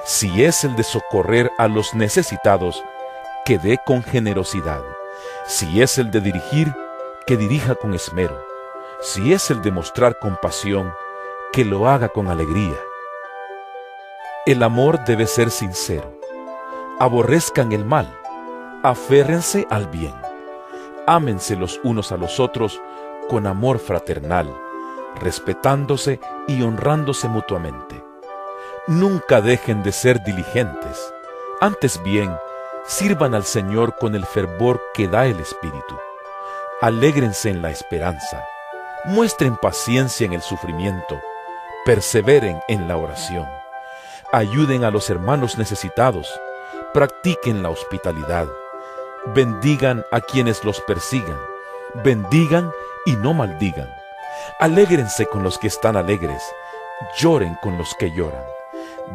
Si es el de socorrer a los necesitados, que dé con generosidad. Si es el de dirigir, que dirija con esmero. Si es el de mostrar compasión, que lo haga con alegría. El amor debe ser sincero. Aborrezcan el mal, aférrense al bien. Ámense los unos a los otros con amor fraternal, respetándose y honrándose mutuamente. Nunca dejen de ser diligentes. Antes bien, sirvan al Señor con el fervor que da el Espíritu. Alégrense en la esperanza. Muestren paciencia en el sufrimiento. Perseveren en la oración. Ayuden a los hermanos necesitados. Practiquen la hospitalidad. Bendigan a quienes los persigan. Bendigan y no maldigan. Alégrense con los que están alegres. Lloren con los que lloran.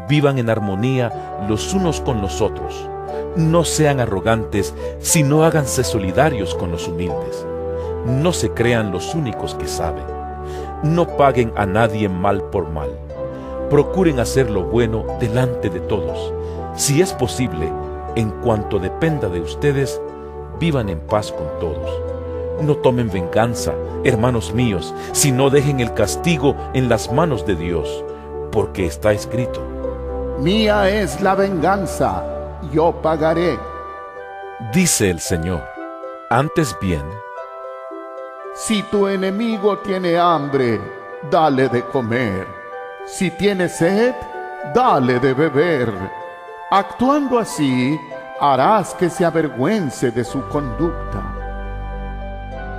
Vivan en armonía los unos con los otros. No sean arrogantes, sino háganse solidarios con los humildes. No se crean los únicos que saben. No paguen a nadie mal por mal. Procuren hacer lo bueno delante de todos. Si es posible, en cuanto dependa de ustedes, vivan en paz con todos. No tomen venganza, hermanos míos, sino dejen el castigo en las manos de Dios, porque está escrito: Mía es la venganza, yo pagaré. Dice el Señor. Antes bien, si tu enemigo tiene hambre, dale de comer. Si tiene sed, dale de beber. Actuando así, harás que se avergüence de su conducta.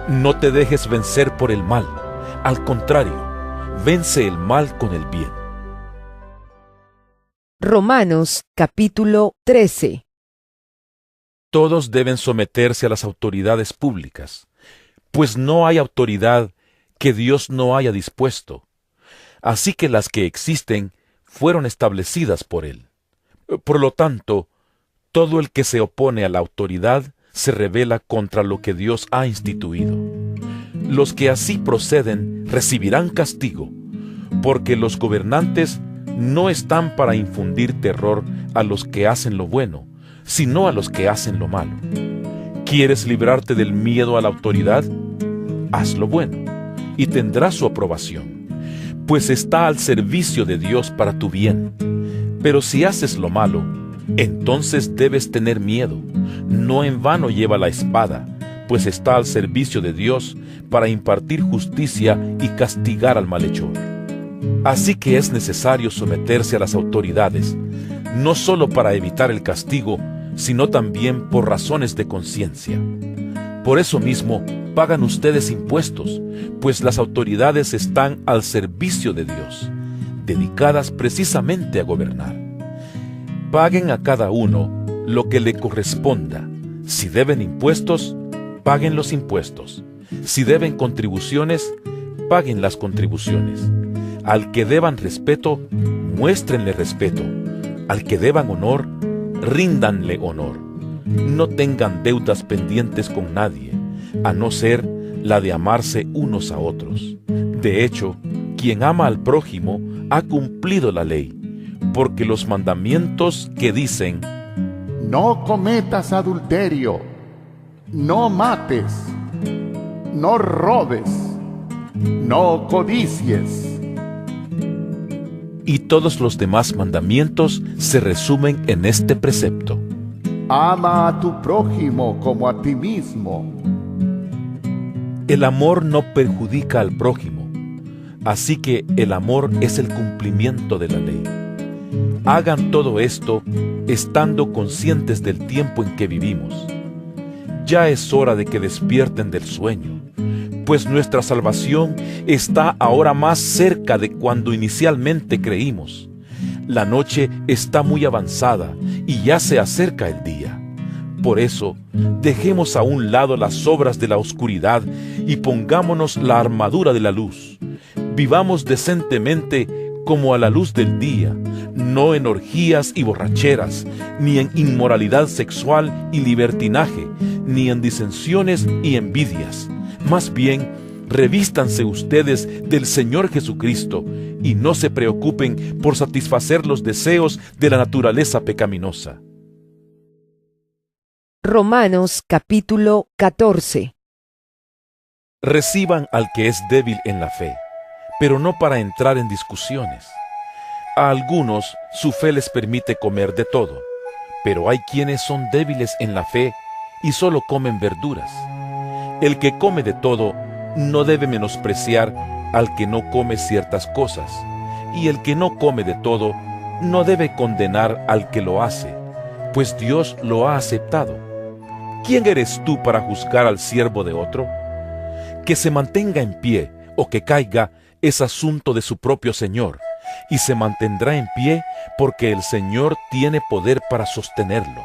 no te dejes vencer por el mal. Al contrario, vence el mal con el bien. Romanos capítulo 13. Todos deben someterse a las autoridades públicas, pues no hay autoridad que Dios no haya dispuesto. Así que las que existen fueron establecidas por Él. Por lo tanto, todo el que se opone a la autoridad se rebela contra lo que Dios ha instituido. Los que así proceden recibirán castigo, porque los gobernantes no están para infundir terror a los que hacen lo bueno, sino a los que hacen lo malo. ¿Quieres librarte del miedo a la autoridad? Haz lo bueno, y tendrás su aprobación, pues está al servicio de Dios para tu bien. Pero si haces lo malo, entonces debes tener miedo. No en vano lleva la espada, pues está al servicio de Dios para impartir justicia y castigar al malhechor. Así que es necesario someterse a las autoridades, no solo para evitar el castigo, sino también por razones de conciencia. Por eso mismo pagan ustedes impuestos, pues las autoridades están al servicio de Dios, dedicadas precisamente a gobernar. Paguen a cada uno lo que le corresponda. Si deben impuestos, paguen los impuestos. Si deben contribuciones, paguen las contribuciones. Al que deban respeto, muéstrenle respeto. Al que deban honor, ríndanle honor. No tengan deudas pendientes con nadie, a no ser la de amarse unos a otros. De hecho, quien ama al prójimo ha cumplido la ley, porque los mandamientos que dicen: no cometas adulterio, no mates, no robes, no codicies, y todos los demás mandamientos se resumen en este precepto: ama a tu prójimo como a ti mismo. El amor no perjudica al prójimo, así que el amor es el cumplimiento de la ley. Hagan todo esto estando conscientes del tiempo en que vivimos. Ya es hora de que despierten del sueño, pues nuestra salvación está ahora más cerca de cuando inicialmente creímos. La noche está muy avanzada y ya se acerca el día. Por eso, dejemos a un lado las obras de la oscuridad y pongámonos la armadura de la luz. Vivamos decentemente como a la luz del día, no en orgías y borracheras, ni en inmoralidad sexual y libertinaje, ni en disensiones y envidias. Más bien, revístanse ustedes del Señor Jesucristo y no se preocupen por satisfacer los deseos de la naturaleza pecaminosa. Romanos capítulo 14. Reciban al que es débil en la fe, pero no para entrar en discusiones. A algunos su fe les permite comer de todo, pero hay quienes son débiles en la fe y solo comen verduras. El que come de todo no debe menospreciar al que no come ciertas cosas, y el que no come de todo no debe condenar al que lo hace, pues Dios lo ha aceptado. ¿Quién eres tú para juzgar al siervo de otro? Que se mantenga en pie o que caiga es asunto de su propio Señor, y se mantendrá en pie porque el Señor tiene poder para sostenerlo.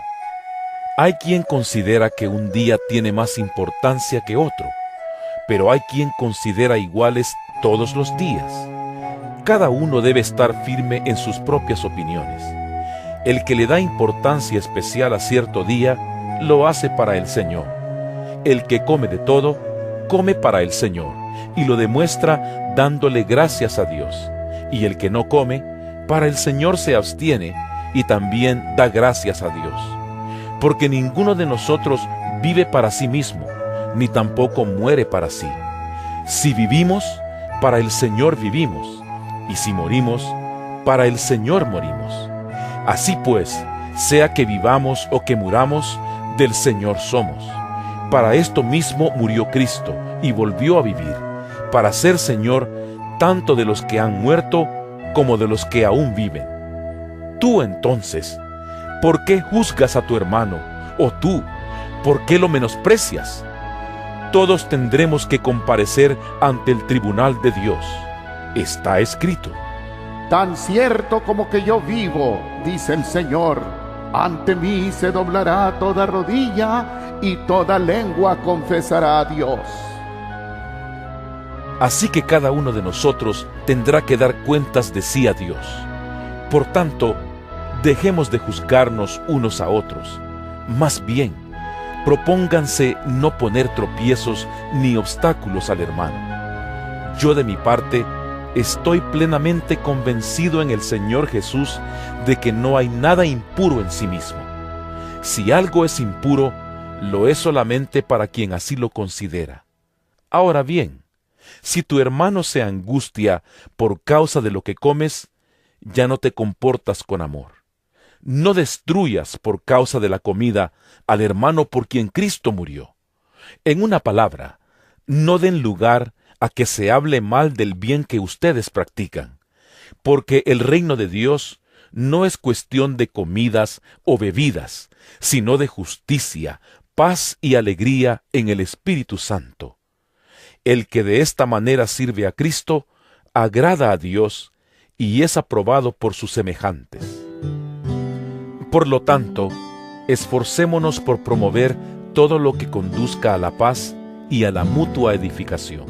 Hay quien considera que un día tiene más importancia que otro, pero hay quien considera iguales todos los días. Cada uno debe estar firme en sus propias opiniones. El que le da importancia especial a cierto día, lo hace para el Señor. El que come de todo, come para el Señor, y lo demuestra dándole gracias a Dios. Y el que no come, para el Señor se abstiene, y también da gracias a Dios. Porque ninguno de nosotros vive para sí mismo, ni tampoco muere para sí. Si vivimos, para el Señor vivimos, y si morimos, para el Señor morimos. Así pues, sea que vivamos o que muramos, del Señor somos. Para esto mismo murió Cristo y volvió a vivir, para ser Señor tanto de los que han muerto como de los que aún viven. Tú entonces, ¿por qué juzgas a tu hermano? ¿O tú, por qué lo menosprecias? Todos tendremos que comparecer ante el tribunal de Dios. Está escrito: tan cierto como que yo vivo, dice el Señor, ante mí se doblará toda rodilla y toda lengua confesará a Dios. Así que cada uno de nosotros tendrá que dar cuentas de sí a Dios. Por tanto, dejemos de juzgarnos unos a otros. Más bien, propónganse no poner tropiezos ni obstáculos al hermano. Yo de mi parte, estoy plenamente convencido en el Señor Jesús de que no hay nada impuro en sí mismo. Si algo es impuro, lo es solamente para quien así lo considera. Ahora bien, si tu hermano se angustia por causa de lo que comes, ya no te comportas con amor. No destruyas por causa de la comida al hermano por quien Cristo murió. En una palabra, no den lugar a que se hable mal del bien que ustedes practican, porque el reino de Dios no es cuestión de comidas o bebidas, sino de justicia, paz y alegría en el Espíritu Santo. El que de esta manera sirve a Cristo, agrada a Dios y es aprobado por sus semejantes. Por lo tanto, esforcémonos por promover todo lo que conduzca a la paz y a la mutua edificación.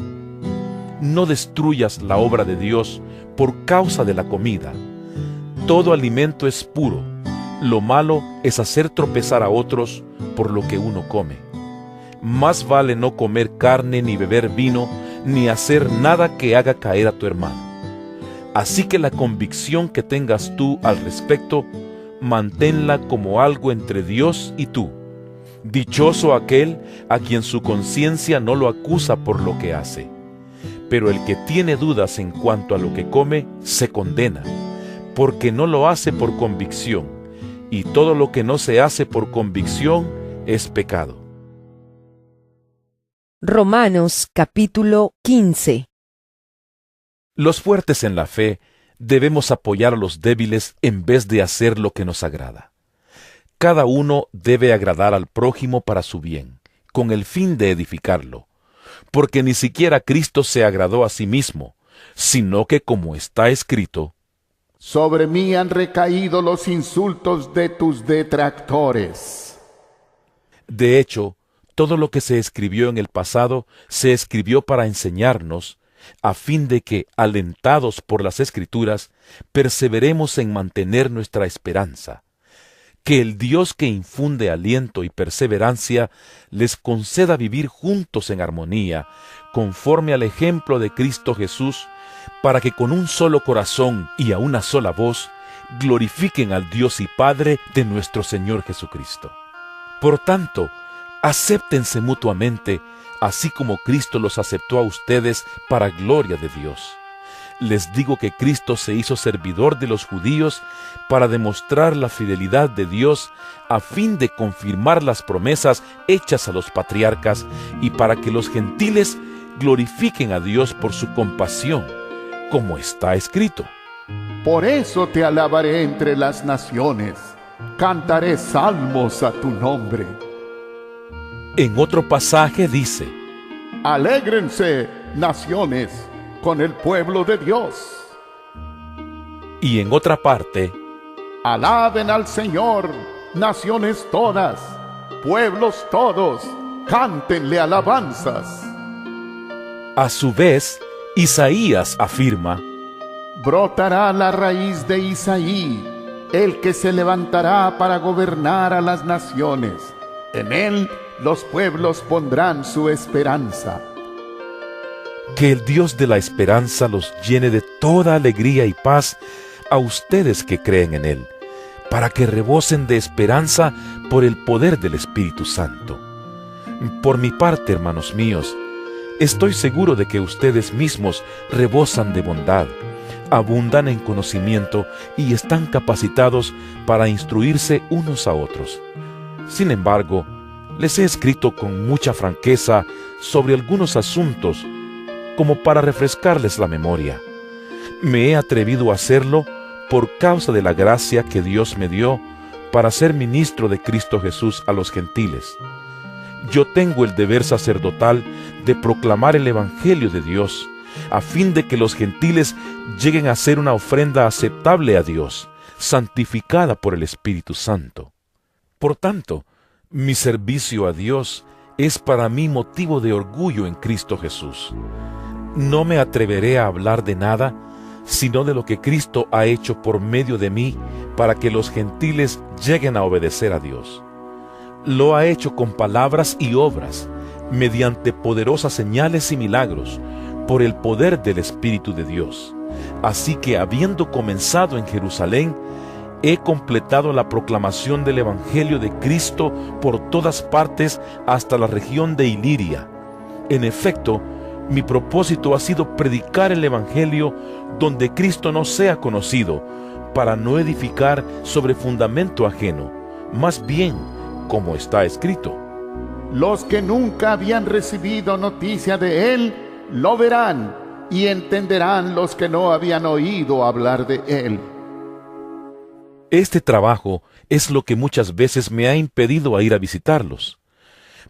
No destruyas la obra de Dios por causa de la comida. Todo alimento es puro. Lo malo es hacer tropezar a otros por lo que uno come. Más vale no comer carne ni beber vino, ni hacer nada que haga caer a tu hermano. Así que la convicción que tengas tú al respecto, manténla como algo entre Dios y tú. Dichoso aquel a quien su conciencia no lo acusa por lo que hace. Pero el que tiene dudas en cuanto a lo que come, se condena, porque no lo hace por convicción, y todo lo que no se hace por convicción es pecado. Romanos capítulo 15. Los fuertes en la fe debemos apoyar a los débiles en vez de hacer lo que nos agrada. Cada uno debe agradar al prójimo para su bien, con el fin de edificarlo, porque ni siquiera Cristo se agradó a sí mismo, sino que, como está escrito, sobre mí han recaído los insultos de tus detractores. De hecho, todo lo que se escribió en el pasado se escribió para enseñarnos, a fin de que, alentados por las Escrituras, perseveremos en mantener nuestra esperanza. Que el Dios que infunde aliento y perseverancia les conceda vivir juntos en armonía, conforme al ejemplo de Cristo Jesús, para que con un solo corazón y a una sola voz glorifiquen al Dios y Padre de nuestro Señor Jesucristo. Por tanto, acéptense mutuamente, así como Cristo los aceptó a ustedes para gloria de Dios. Les digo que Cristo se hizo servidor de los judíos para demostrar la fidelidad de Dios a fin de confirmar las promesas hechas a los patriarcas y para que los gentiles glorifiquen a Dios por su compasión, como está escrito. Por eso te alabaré entre las naciones, cantaré salmos a tu nombre. En otro pasaje dice, Alégrense, naciones, con el pueblo de Dios. y en otra parte, Alaben al Señor, naciones todas, pueblos todos, cántenle alabanzas. a su vez, Isaías afirma, Brotará la raíz de Isaí, el que se levantará para gobernar a las naciones. En él los pueblos pondrán su esperanza. que el Dios de la esperanza los llene de toda alegría y paz a ustedes que creen en Él, para que rebosen de esperanza por el poder del Espíritu Santo. Por mi parte, hermanos míos, estoy seguro de que ustedes mismos rebosan de bondad, abundan en conocimiento y están capacitados para instruirse unos a otros. Sin embargo, les he escrito con mucha franqueza sobre algunos asuntos, como para refrescarles la memoria. Me he atrevido a hacerlo por causa de la gracia que Dios me dio para ser ministro de Cristo Jesús a los gentiles. Yo tengo el deber sacerdotal de proclamar el Evangelio de Dios, a fin de que los gentiles lleguen a ser una ofrenda aceptable a Dios, santificada por el Espíritu Santo. Por tanto, mi servicio a Dios es para mí motivo de orgullo en Cristo Jesús. No me atreveré a hablar de nada sino de lo que Cristo ha hecho por medio de mí para que los gentiles lleguen a obedecer a Dios. Lo ha hecho con palabras y obras, mediante poderosas señales y milagros, por el poder del Espíritu de Dios. Así que, habiendo comenzado en Jerusalén, he completado la proclamación del Evangelio de Cristo por todas partes hasta la región de Iliria. En efecto, mi propósito ha sido predicar el Evangelio donde Cristo no sea conocido, para no edificar sobre fundamento ajeno, más bien, como está escrito: Los que nunca habían recibido noticia de Él, lo verán, y entenderán los que no habían oído hablar de Él. Este trabajo es lo que muchas veces me ha impedido ir a visitarlos.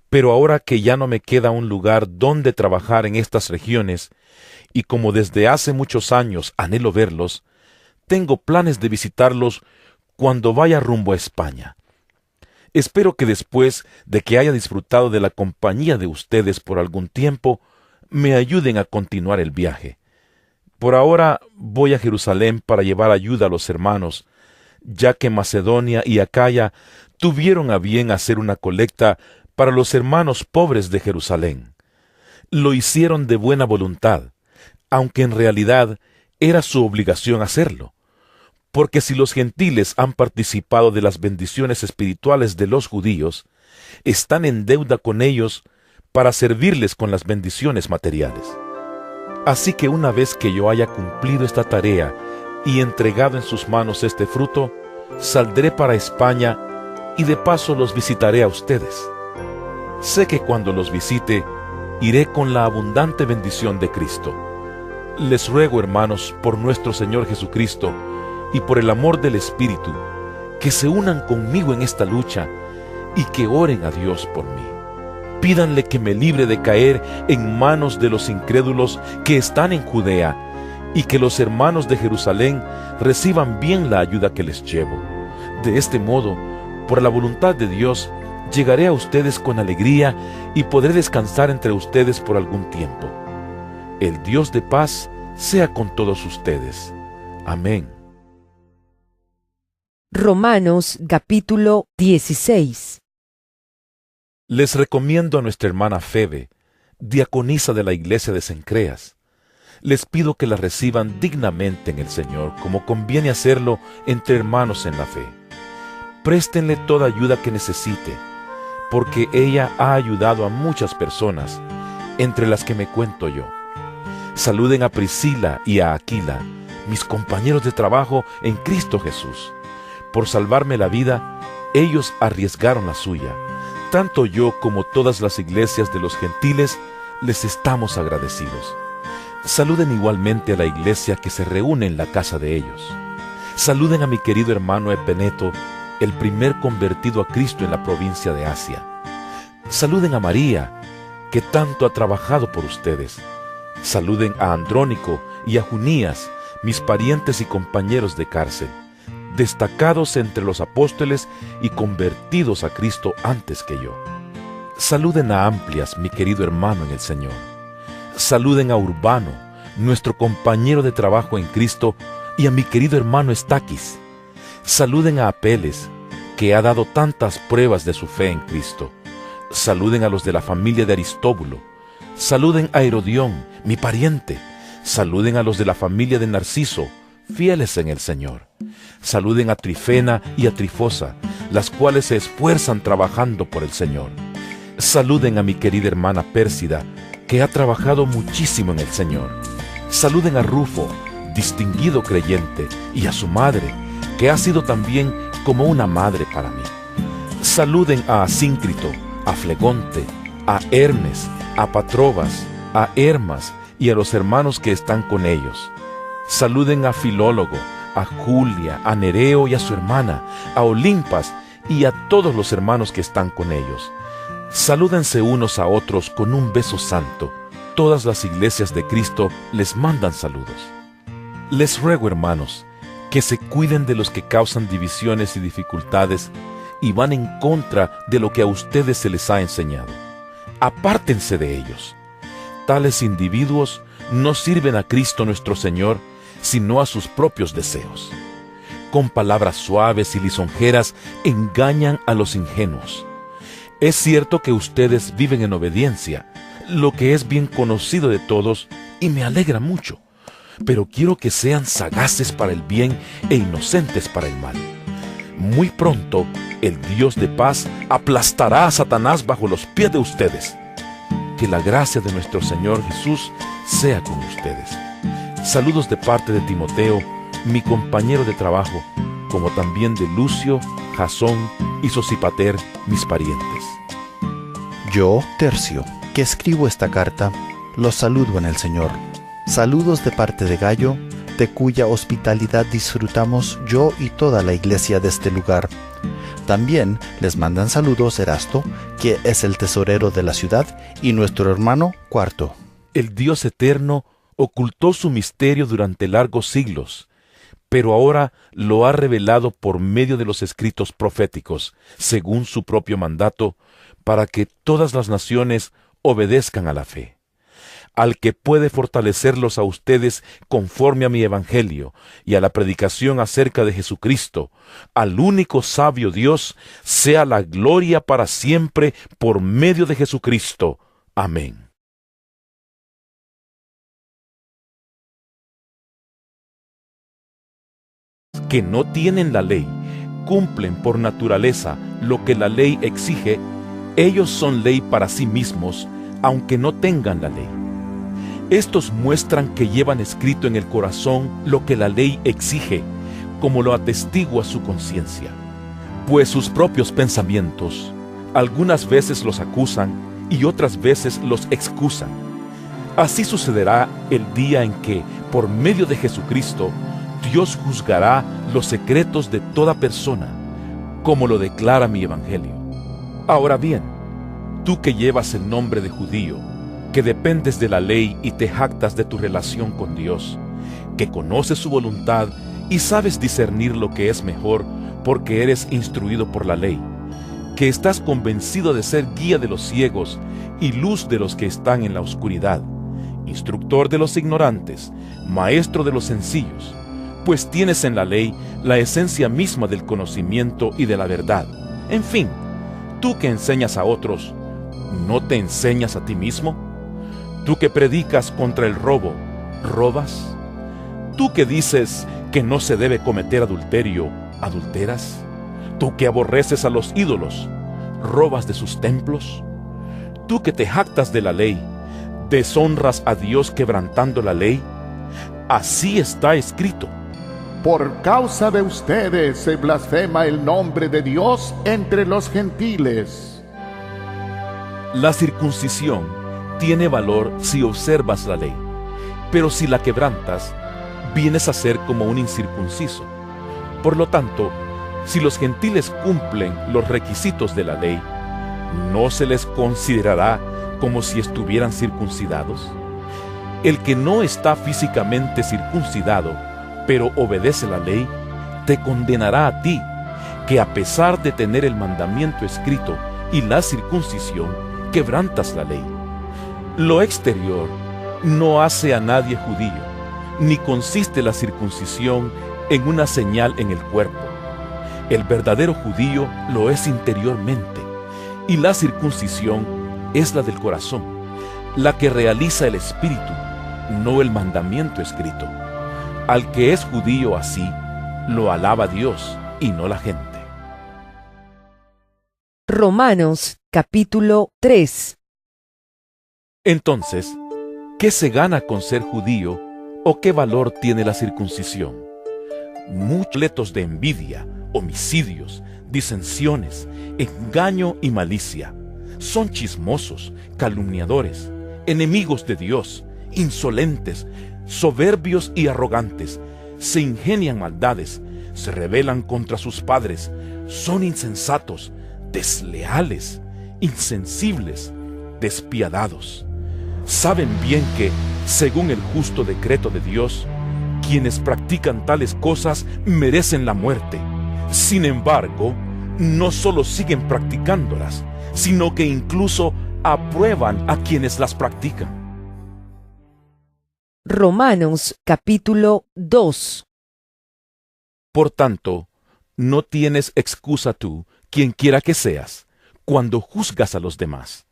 Pero ahora que ya no me queda un lugar donde trabajar en estas regiones, y como desde hace muchos años anhelo verlos, tengo planes de visitarlos cuando vaya rumbo a España. Espero que después de que haya disfrutado de la compañía de ustedes por algún tiempo, me ayuden a continuar el viaje. Por ahora voy a Jerusalén para llevar ayuda a los hermanos, ya que Macedonia y Acaya tuvieron a bien hacer una colecta para los hermanos pobres de Jerusalén. Lo hicieron de buena voluntad, aunque en realidad era su obligación hacerlo, porque si los gentiles han participado de las bendiciones espirituales de los judíos, están en deuda con ellos para servirles con las bendiciones materiales. Así que una vez que yo haya cumplido esta tarea y entregado en sus manos este fruto, saldré para España y de paso los visitaré a ustedes. Sé que cuando los visite, iré con la abundante bendición de Cristo. Les ruego, hermanos, por nuestro Señor Jesucristo y por el amor del Espíritu, que se unan conmigo en esta lucha y que oren a Dios por mí. Pídanle que me libre de caer en manos de los incrédulos que están en Judea, y que los hermanos de Jerusalén reciban bien la ayuda que les llevo. De este modo, por la voluntad de Dios, llegaré a ustedes con alegría y podré descansar entre ustedes por algún tiempo. El Dios de paz sea con todos ustedes. Amén. Romanos capítulo 16. Les recomiendo a nuestra hermana Febe, diaconisa de la iglesia de Cencreas. Les pido que la reciban dignamente en el Señor, como conviene hacerlo entre hermanos en la fe. Préstenle toda ayuda que necesite, porque ella ha ayudado a muchas personas, entre las que me cuento yo. Saluden a Priscila y a Aquila, mis compañeros de trabajo en Cristo Jesús. Por salvarme la vida, ellos arriesgaron la suya. Tanto yo como todas las iglesias de los gentiles les estamos agradecidos. Saluden igualmente a la iglesia que se reúne en la casa de ellos. Saluden a mi querido hermano Epeneto, el primer convertido a Cristo en la provincia de Asia. Saluden a María, que tanto ha trabajado por ustedes. Saluden a Andrónico y a Junías, mis parientes y compañeros de cárcel, destacados entre los apóstoles y convertidos a Cristo antes que yo. Saluden a Amplias, mi querido hermano en el Señor. Saluden a Urbano, nuestro compañero de trabajo en Cristo, y a mi querido hermano Estaquis. Saluden a Apeles, que ha dado tantas pruebas de su fe en Cristo. Saluden a los de la familia de Aristóbulo. Saluden a Herodión, mi pariente. Saluden a los de la familia de Narciso, fieles en el Señor. Saluden a Trifena y a Trifosa, las cuales se esfuerzan trabajando por el Señor. Saluden a mi querida hermana Pérsida, que ha trabajado muchísimo en el Señor. Saluden a Rufo, distinguido creyente, y a su madre, que ha sido también como una madre para mí. Saluden a Asíncrito, a Flegonte, a Hermes, a Patrobas, a Hermas y a los hermanos que están con ellos. Saluden a Filólogo, a Julia, a Nereo y a su hermana, a Olimpas y a todos los hermanos que están con ellos. Salúdense unos a otros con un beso santo. Todas las iglesias de Cristo les mandan saludos. Les ruego, hermanos, que se cuiden de los que causan divisiones y dificultades y van en contra de lo que a ustedes se les ha enseñado. Apártense de ellos. Tales individuos no sirven a Cristo nuestro Señor, sino a sus propios deseos. Con palabras suaves y lisonjeras engañan a los ingenuos. Es cierto que ustedes viven en obediencia, lo que es bien conocido de todos y me alegra mucho, pero quiero que sean sagaces para el bien e inocentes para el mal. Muy pronto, el Dios de paz aplastará a Satanás bajo los pies de ustedes. Que la gracia de nuestro Señor Jesús sea con ustedes. Saludos de parte de Timoteo, mi compañero de trabajo, como también de Lucio, Jasón y Sosipater, mis parientes. Yo, Tercio, que escribo esta carta, los saludo en el Señor. Saludos de parte de Gayo, de cuya hospitalidad disfrutamos yo y toda la iglesia de este lugar. También les mandan saludos Erasto, que es el tesorero de la ciudad, y nuestro hermano Cuarto. El Dios eterno ocultó su misterio durante largos siglos, pero ahora lo ha revelado por medio de los escritos proféticos, según su propio mandato, para que todas las naciones obedezcan a la fe. Al que puede fortalecerlos a ustedes conforme a mi evangelio y a la predicación acerca de Jesucristo, al único sabio Dios, sea la gloria para siempre por medio de Jesucristo. Amén. Que no tienen la ley, cumplen por naturaleza lo que la ley exige, ellos son ley para sí mismos, aunque no tengan la ley. Estos muestran que llevan escrito en el corazón lo que la ley exige, como lo atestigua su conciencia. Pues sus propios pensamientos algunas veces los acusan y otras veces los excusan. Así sucederá el día en que, por medio de Jesucristo, Dios juzgará los secretos de toda persona, como lo declara mi evangelio. Ahora bien, tú que llevas el nombre de judío, que dependes de la ley y te jactas de tu relación con Dios, que conoces su voluntad y sabes discernir lo que es mejor porque eres instruido por la ley, que estás convencido de ser guía de los ciegos y luz de los que están en la oscuridad, instructor de los ignorantes, maestro de los sencillos, pues tienes en la ley la esencia misma del conocimiento y de la verdad. En fin, tú que enseñas a otros, ¿no te enseñas a ti mismo? Tú que predicas contra el robo, ¿robas? Tú que dices que no se debe cometer adulterio, ¿adulteras? Tú que aborreces a los ídolos, ¿robas de sus templos? Tú que te jactas de la ley, ¿deshonras a Dios quebrantando la ley? Así está escrito. Por causa de ustedes se blasfema el nombre de Dios entre los gentiles. La circuncisión tiene valor si observas la ley, pero si la quebrantas, vienes a ser como un incircunciso. Por lo tanto, si los gentiles cumplen los requisitos de la ley, ¿no se les considerará como si estuvieran circuncidados? El que no está físicamente circuncidado, pero obedece la ley, te condenará a ti, que a pesar de tener el mandamiento escrito y la circuncisión, quebrantas la ley. Lo exterior no hace a nadie judío, ni consiste la circuncisión en una señal en el cuerpo. El verdadero judío lo es interiormente, y la circuncisión es la del corazón, la que realiza el espíritu, no el mandamiento escrito. Al que es judío así, lo alaba Dios y no la gente. Romanos capítulo 3. Entonces, ¿qué se gana con ser judío o qué valor tiene la circuncisión? Muchos letos de envidia, homicidios, disensiones, engaño y malicia. Son chismosos, calumniadores, enemigos de Dios, insolentes, soberbios y arrogantes, se ingenian maldades, se rebelan contra sus padres, son insensatos, desleales, insensibles, despiadados. Saben bien que, según el justo decreto de Dios, quienes practican tales cosas merecen la muerte. Sin embargo, no solo siguen practicándolas, sino que incluso aprueban a quienes las practican. Romanos capítulo 2. Por tanto, no tienes excusa tú, quien quiera que seas, cuando juzgas a los demás,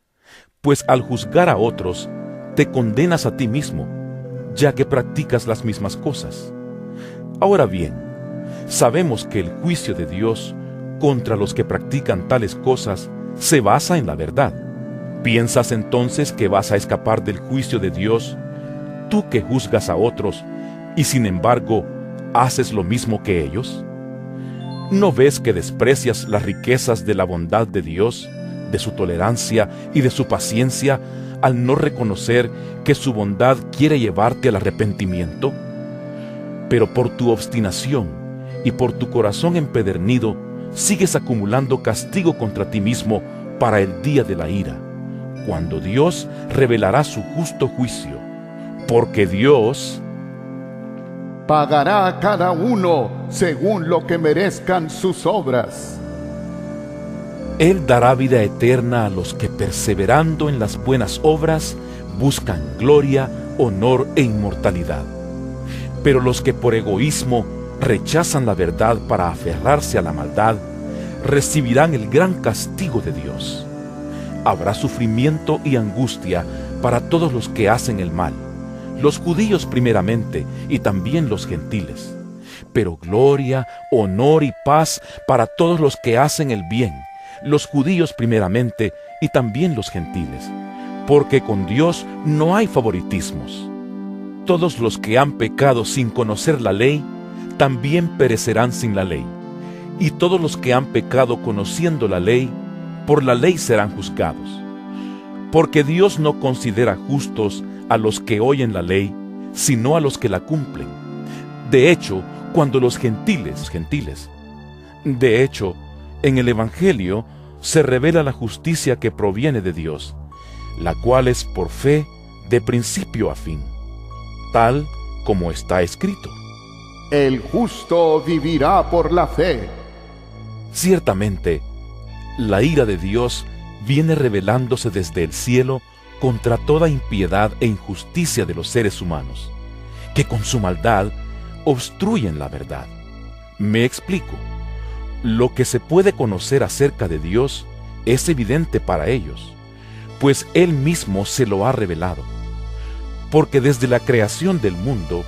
pues al juzgar a otros, te condenas a ti mismo, ya que practicas las mismas cosas. Ahora bien, sabemos que el juicio de Dios contra los que practican tales cosas se basa en la verdad. ¿Piensas entonces que vas a escapar del juicio de Dios, tú que juzgas a otros y sin embargo haces lo mismo que ellos? ¿No ves que desprecias las riquezas de la bondad de Dios, de su tolerancia y de su paciencia, al no reconocer que su bondad quiere llevarte al arrepentimiento? Pero por tu obstinación y por tu corazón empedernido, sigues acumulando castigo contra ti mismo para el día de la ira, cuando Dios revelará su justo juicio, porque Dios pagará a cada uno según lo que merezcan sus obras. Él dará vida eterna a los que perseverando en las buenas obras buscan gloria, honor e inmortalidad. Pero los que por egoísmo rechazan la verdad para aferrarse a la maldad, recibirán el gran castigo de Dios. Habrá sufrimiento y angustia para todos los que hacen el mal, los judíos primeramente y también los gentiles, pero gloria, honor y paz para todos los que hacen el bien, los judíos primeramente y también los gentiles, porque con Dios no hay favoritismos. Todos los que han pecado sin conocer la ley, también perecerán sin la ley, y todos los que han pecado conociendo la ley, por la ley serán juzgados. Porque Dios no considera justos a los que oyen la ley, sino a los que la cumplen. De hecho, cuando los gentiles, de hecho, en el Evangelio se revela la justicia que proviene de Dios, la cual es por fe de principio a fin, tal como está escrito. El justo vivirá por la fe. Ciertamente, la ira de Dios viene revelándose desde el cielo contra toda impiedad e injusticia de los seres humanos, que con su maldad obstruyen la verdad. Me explico. Lo que se puede conocer acerca de Dios es evidente para ellos, pues Él mismo se lo ha revelado. Porque desde la creación del mundo,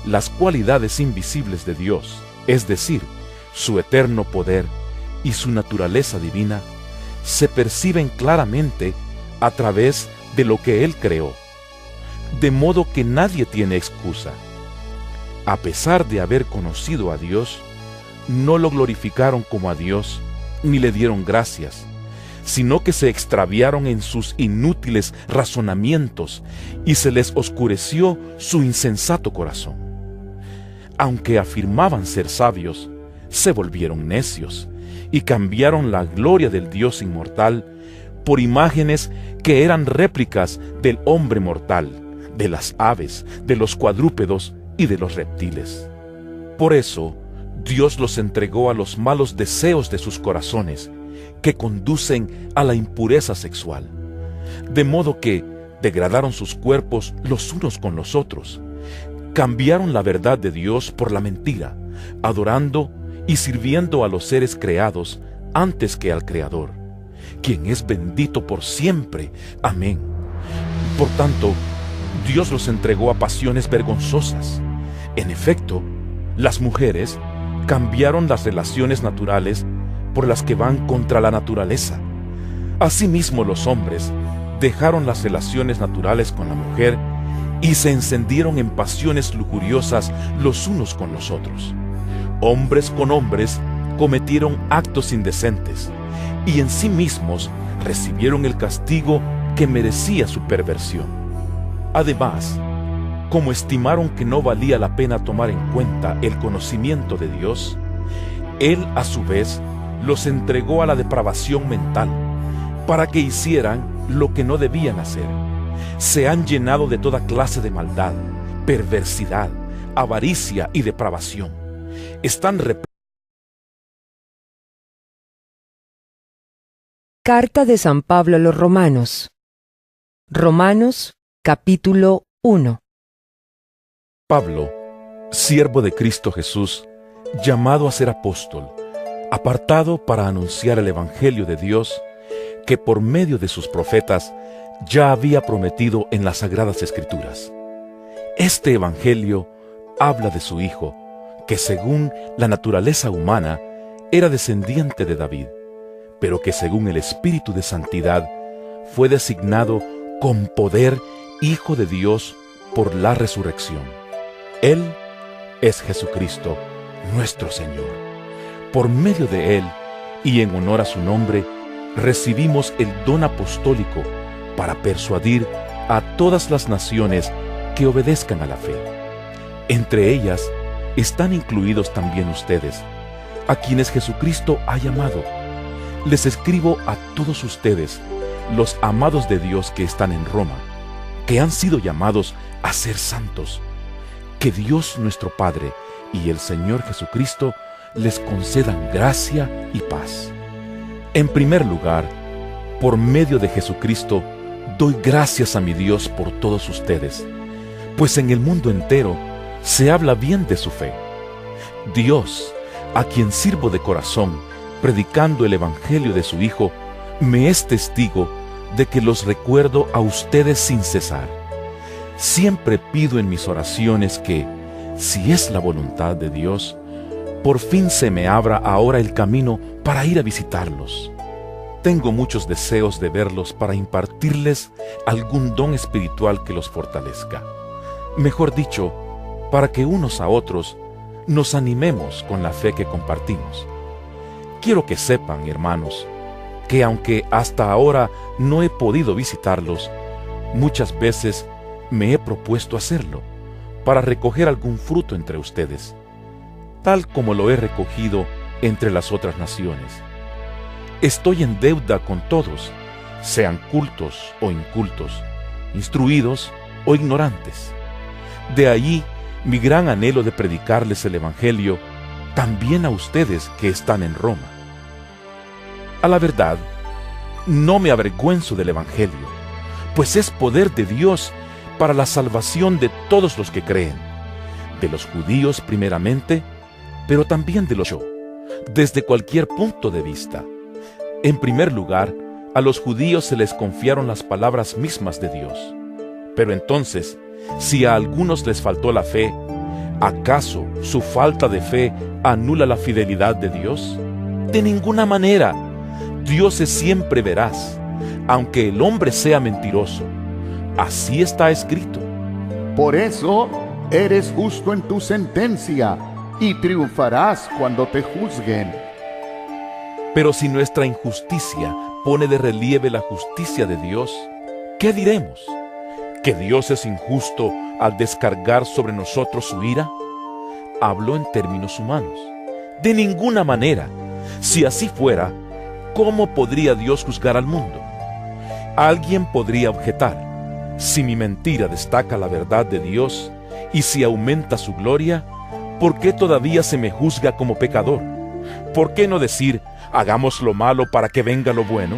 las cualidades invisibles de Dios, es decir, su eterno poder y su naturaleza divina, se perciben claramente a través de lo que Él creó, de modo que nadie tiene excusa. A pesar de haber conocido a Dios, no lo glorificaron como a Dios, ni le dieron gracias, sino que se extraviaron en sus inútiles razonamientos y se les oscureció su insensato corazón. Aunque afirmaban ser sabios, se volvieron necios y cambiaron la gloria del Dios inmortal por imágenes que eran réplicas del hombre mortal, de las aves, de los cuadrúpedos y de los reptiles. Por eso, Dios los entregó a los malos deseos de sus corazones, que conducen a la impureza sexual, de modo que degradaron sus cuerpos los unos con los otros, cambiaron la verdad de Dios por la mentira, adorando y sirviendo a los seres creados antes que al Creador, quien es bendito por siempre. Amén. Por tanto, Dios los entregó a pasiones vergonzosas. En efecto, las mujeres cambiaron las relaciones naturales por las que van contra la naturaleza. Asimismo, los hombres dejaron las relaciones naturales con la mujer y se encendieron en pasiones lujuriosas los unos con los otros. Hombres con hombres cometieron actos indecentes y en sí mismos recibieron el castigo que merecía su perversión. Además, como estimaron que no valía la pena tomar en cuenta el conocimiento de Dios, Él a su vez los entregó a la depravación mental, para que hicieran lo que no debían hacer. Se han llenado de toda clase de maldad, perversidad, avaricia y depravación. Están Carta de San Pablo a los Romanos. Romanos, capítulo 1. Pablo, siervo de Cristo Jesús, llamado a ser apóstol, apartado para anunciar el Evangelio de Dios, que por medio de sus profetas ya había prometido en las Sagradas Escrituras. Este Evangelio habla de su Hijo, que según la naturaleza humana era descendiente de David, pero que según el Espíritu de Santidad fue designado con poder Hijo de Dios por la resurrección. Él es Jesucristo, nuestro Señor. Por medio de Él, y en honor a su nombre, recibimos el don apostólico para persuadir a todas las naciones que obedezcan a la fe. Entre ellas están incluidos también ustedes, a quienes Jesucristo ha llamado. Les escribo a todos ustedes, los amados de Dios que están en Roma, que han sido llamados a ser santos. Que Dios nuestro Padre y el Señor Jesucristo les concedan gracia y paz. En primer lugar, por medio de Jesucristo, doy gracias a mi Dios por todos ustedes, pues en el mundo entero se habla bien de su fe. Dios, a quien sirvo de corazón, predicando el Evangelio de su Hijo, me es testigo de que los recuerdo a ustedes sin cesar. Siempre pido en mis oraciones que, si es la voluntad de Dios, por fin se me abra ahora el camino para ir a visitarlos. Tengo muchos deseos de verlos para impartirles algún don espiritual que los fortalezca. Mejor dicho, para que unos a otros nos animemos con la fe que compartimos. Quiero que sepan, hermanos, que aunque hasta ahora no he podido visitarlos, muchas veces me he propuesto hacerlo para recoger algún fruto entre ustedes, tal como lo he recogido entre las otras naciones. Estoy en deuda con todos, sean cultos o incultos, instruidos o ignorantes. De ahí mi gran anhelo de predicarles el Evangelio también a ustedes que están en Roma. A la verdad, no me avergüenzo del Evangelio, pues es poder de Dios para la salvación de todos los que creen, de los judíos primeramente, pero también de los desde cualquier punto de vista. En primer lugar, a los judíos se les confiaron las palabras mismas de Dios. Pero entonces, si a algunos les faltó la fe, ¿acaso su falta de fe anula la fidelidad de Dios? De ninguna manera. Dios es siempre veraz, aunque el hombre sea mentiroso. Así está escrito. Por eso eres justo en tu sentencia y triunfarás cuando te juzguen. Pero si nuestra injusticia pone de relieve la justicia de Dios, ¿qué diremos? ¿Que Dios es injusto al descargar sobre nosotros su ira? Hablo en términos humanos. De ninguna manera. Si así fuera, ¿cómo podría Dios juzgar al mundo? Alguien podría objetar: si mi mentira destaca la verdad de Dios y si aumenta su gloria, ¿por qué todavía se me juzga como pecador? ¿Por qué no decir, hagamos lo malo para que venga lo bueno?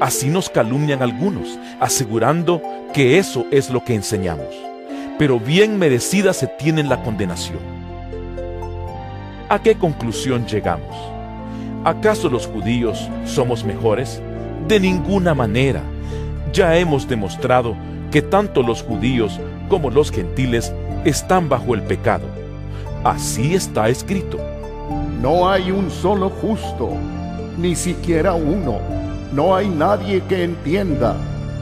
Así nos calumnian algunos, asegurando que eso es lo que enseñamos. Pero bien merecida se tiene la condenación. ¿A qué conclusión llegamos? ¿Acaso los judíos somos mejores? De ninguna manera. Ya hemos demostrado que tanto los judíos como los gentiles están bajo el pecado. Así está escrito. No hay un solo justo, ni siquiera uno. No hay nadie que entienda,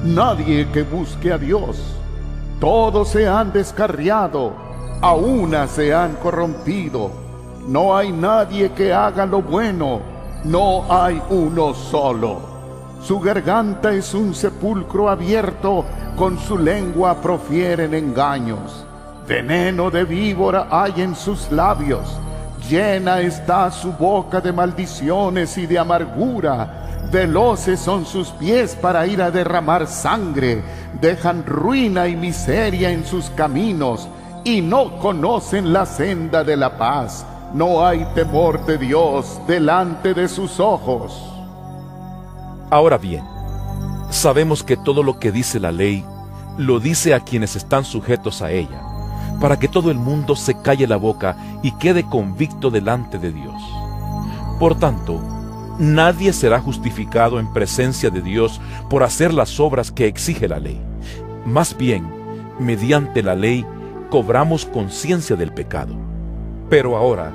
nadie que busque a Dios. Todos se han descarriado, a una se han corrompido. No hay nadie que haga lo bueno, no hay uno solo. Su garganta es un sepulcro abierto, con su lengua profieren engaños. Veneno de víbora hay en sus labios, llena está su boca de maldiciones y de amargura. Veloces son sus pies para ir a derramar sangre, dejan ruina y miseria en sus caminos, y no conocen la senda de la paz. No hay temor de Dios delante de sus ojos. Ahora bien, sabemos que todo lo que dice la ley, lo dice a quienes están sujetos a ella, para que todo el mundo se calle la boca y quede convicto delante de Dios. Por tanto, nadie será justificado en presencia de Dios por hacer las obras que exige la ley. Más bien, mediante la ley, cobramos conciencia del pecado. Pero ahora,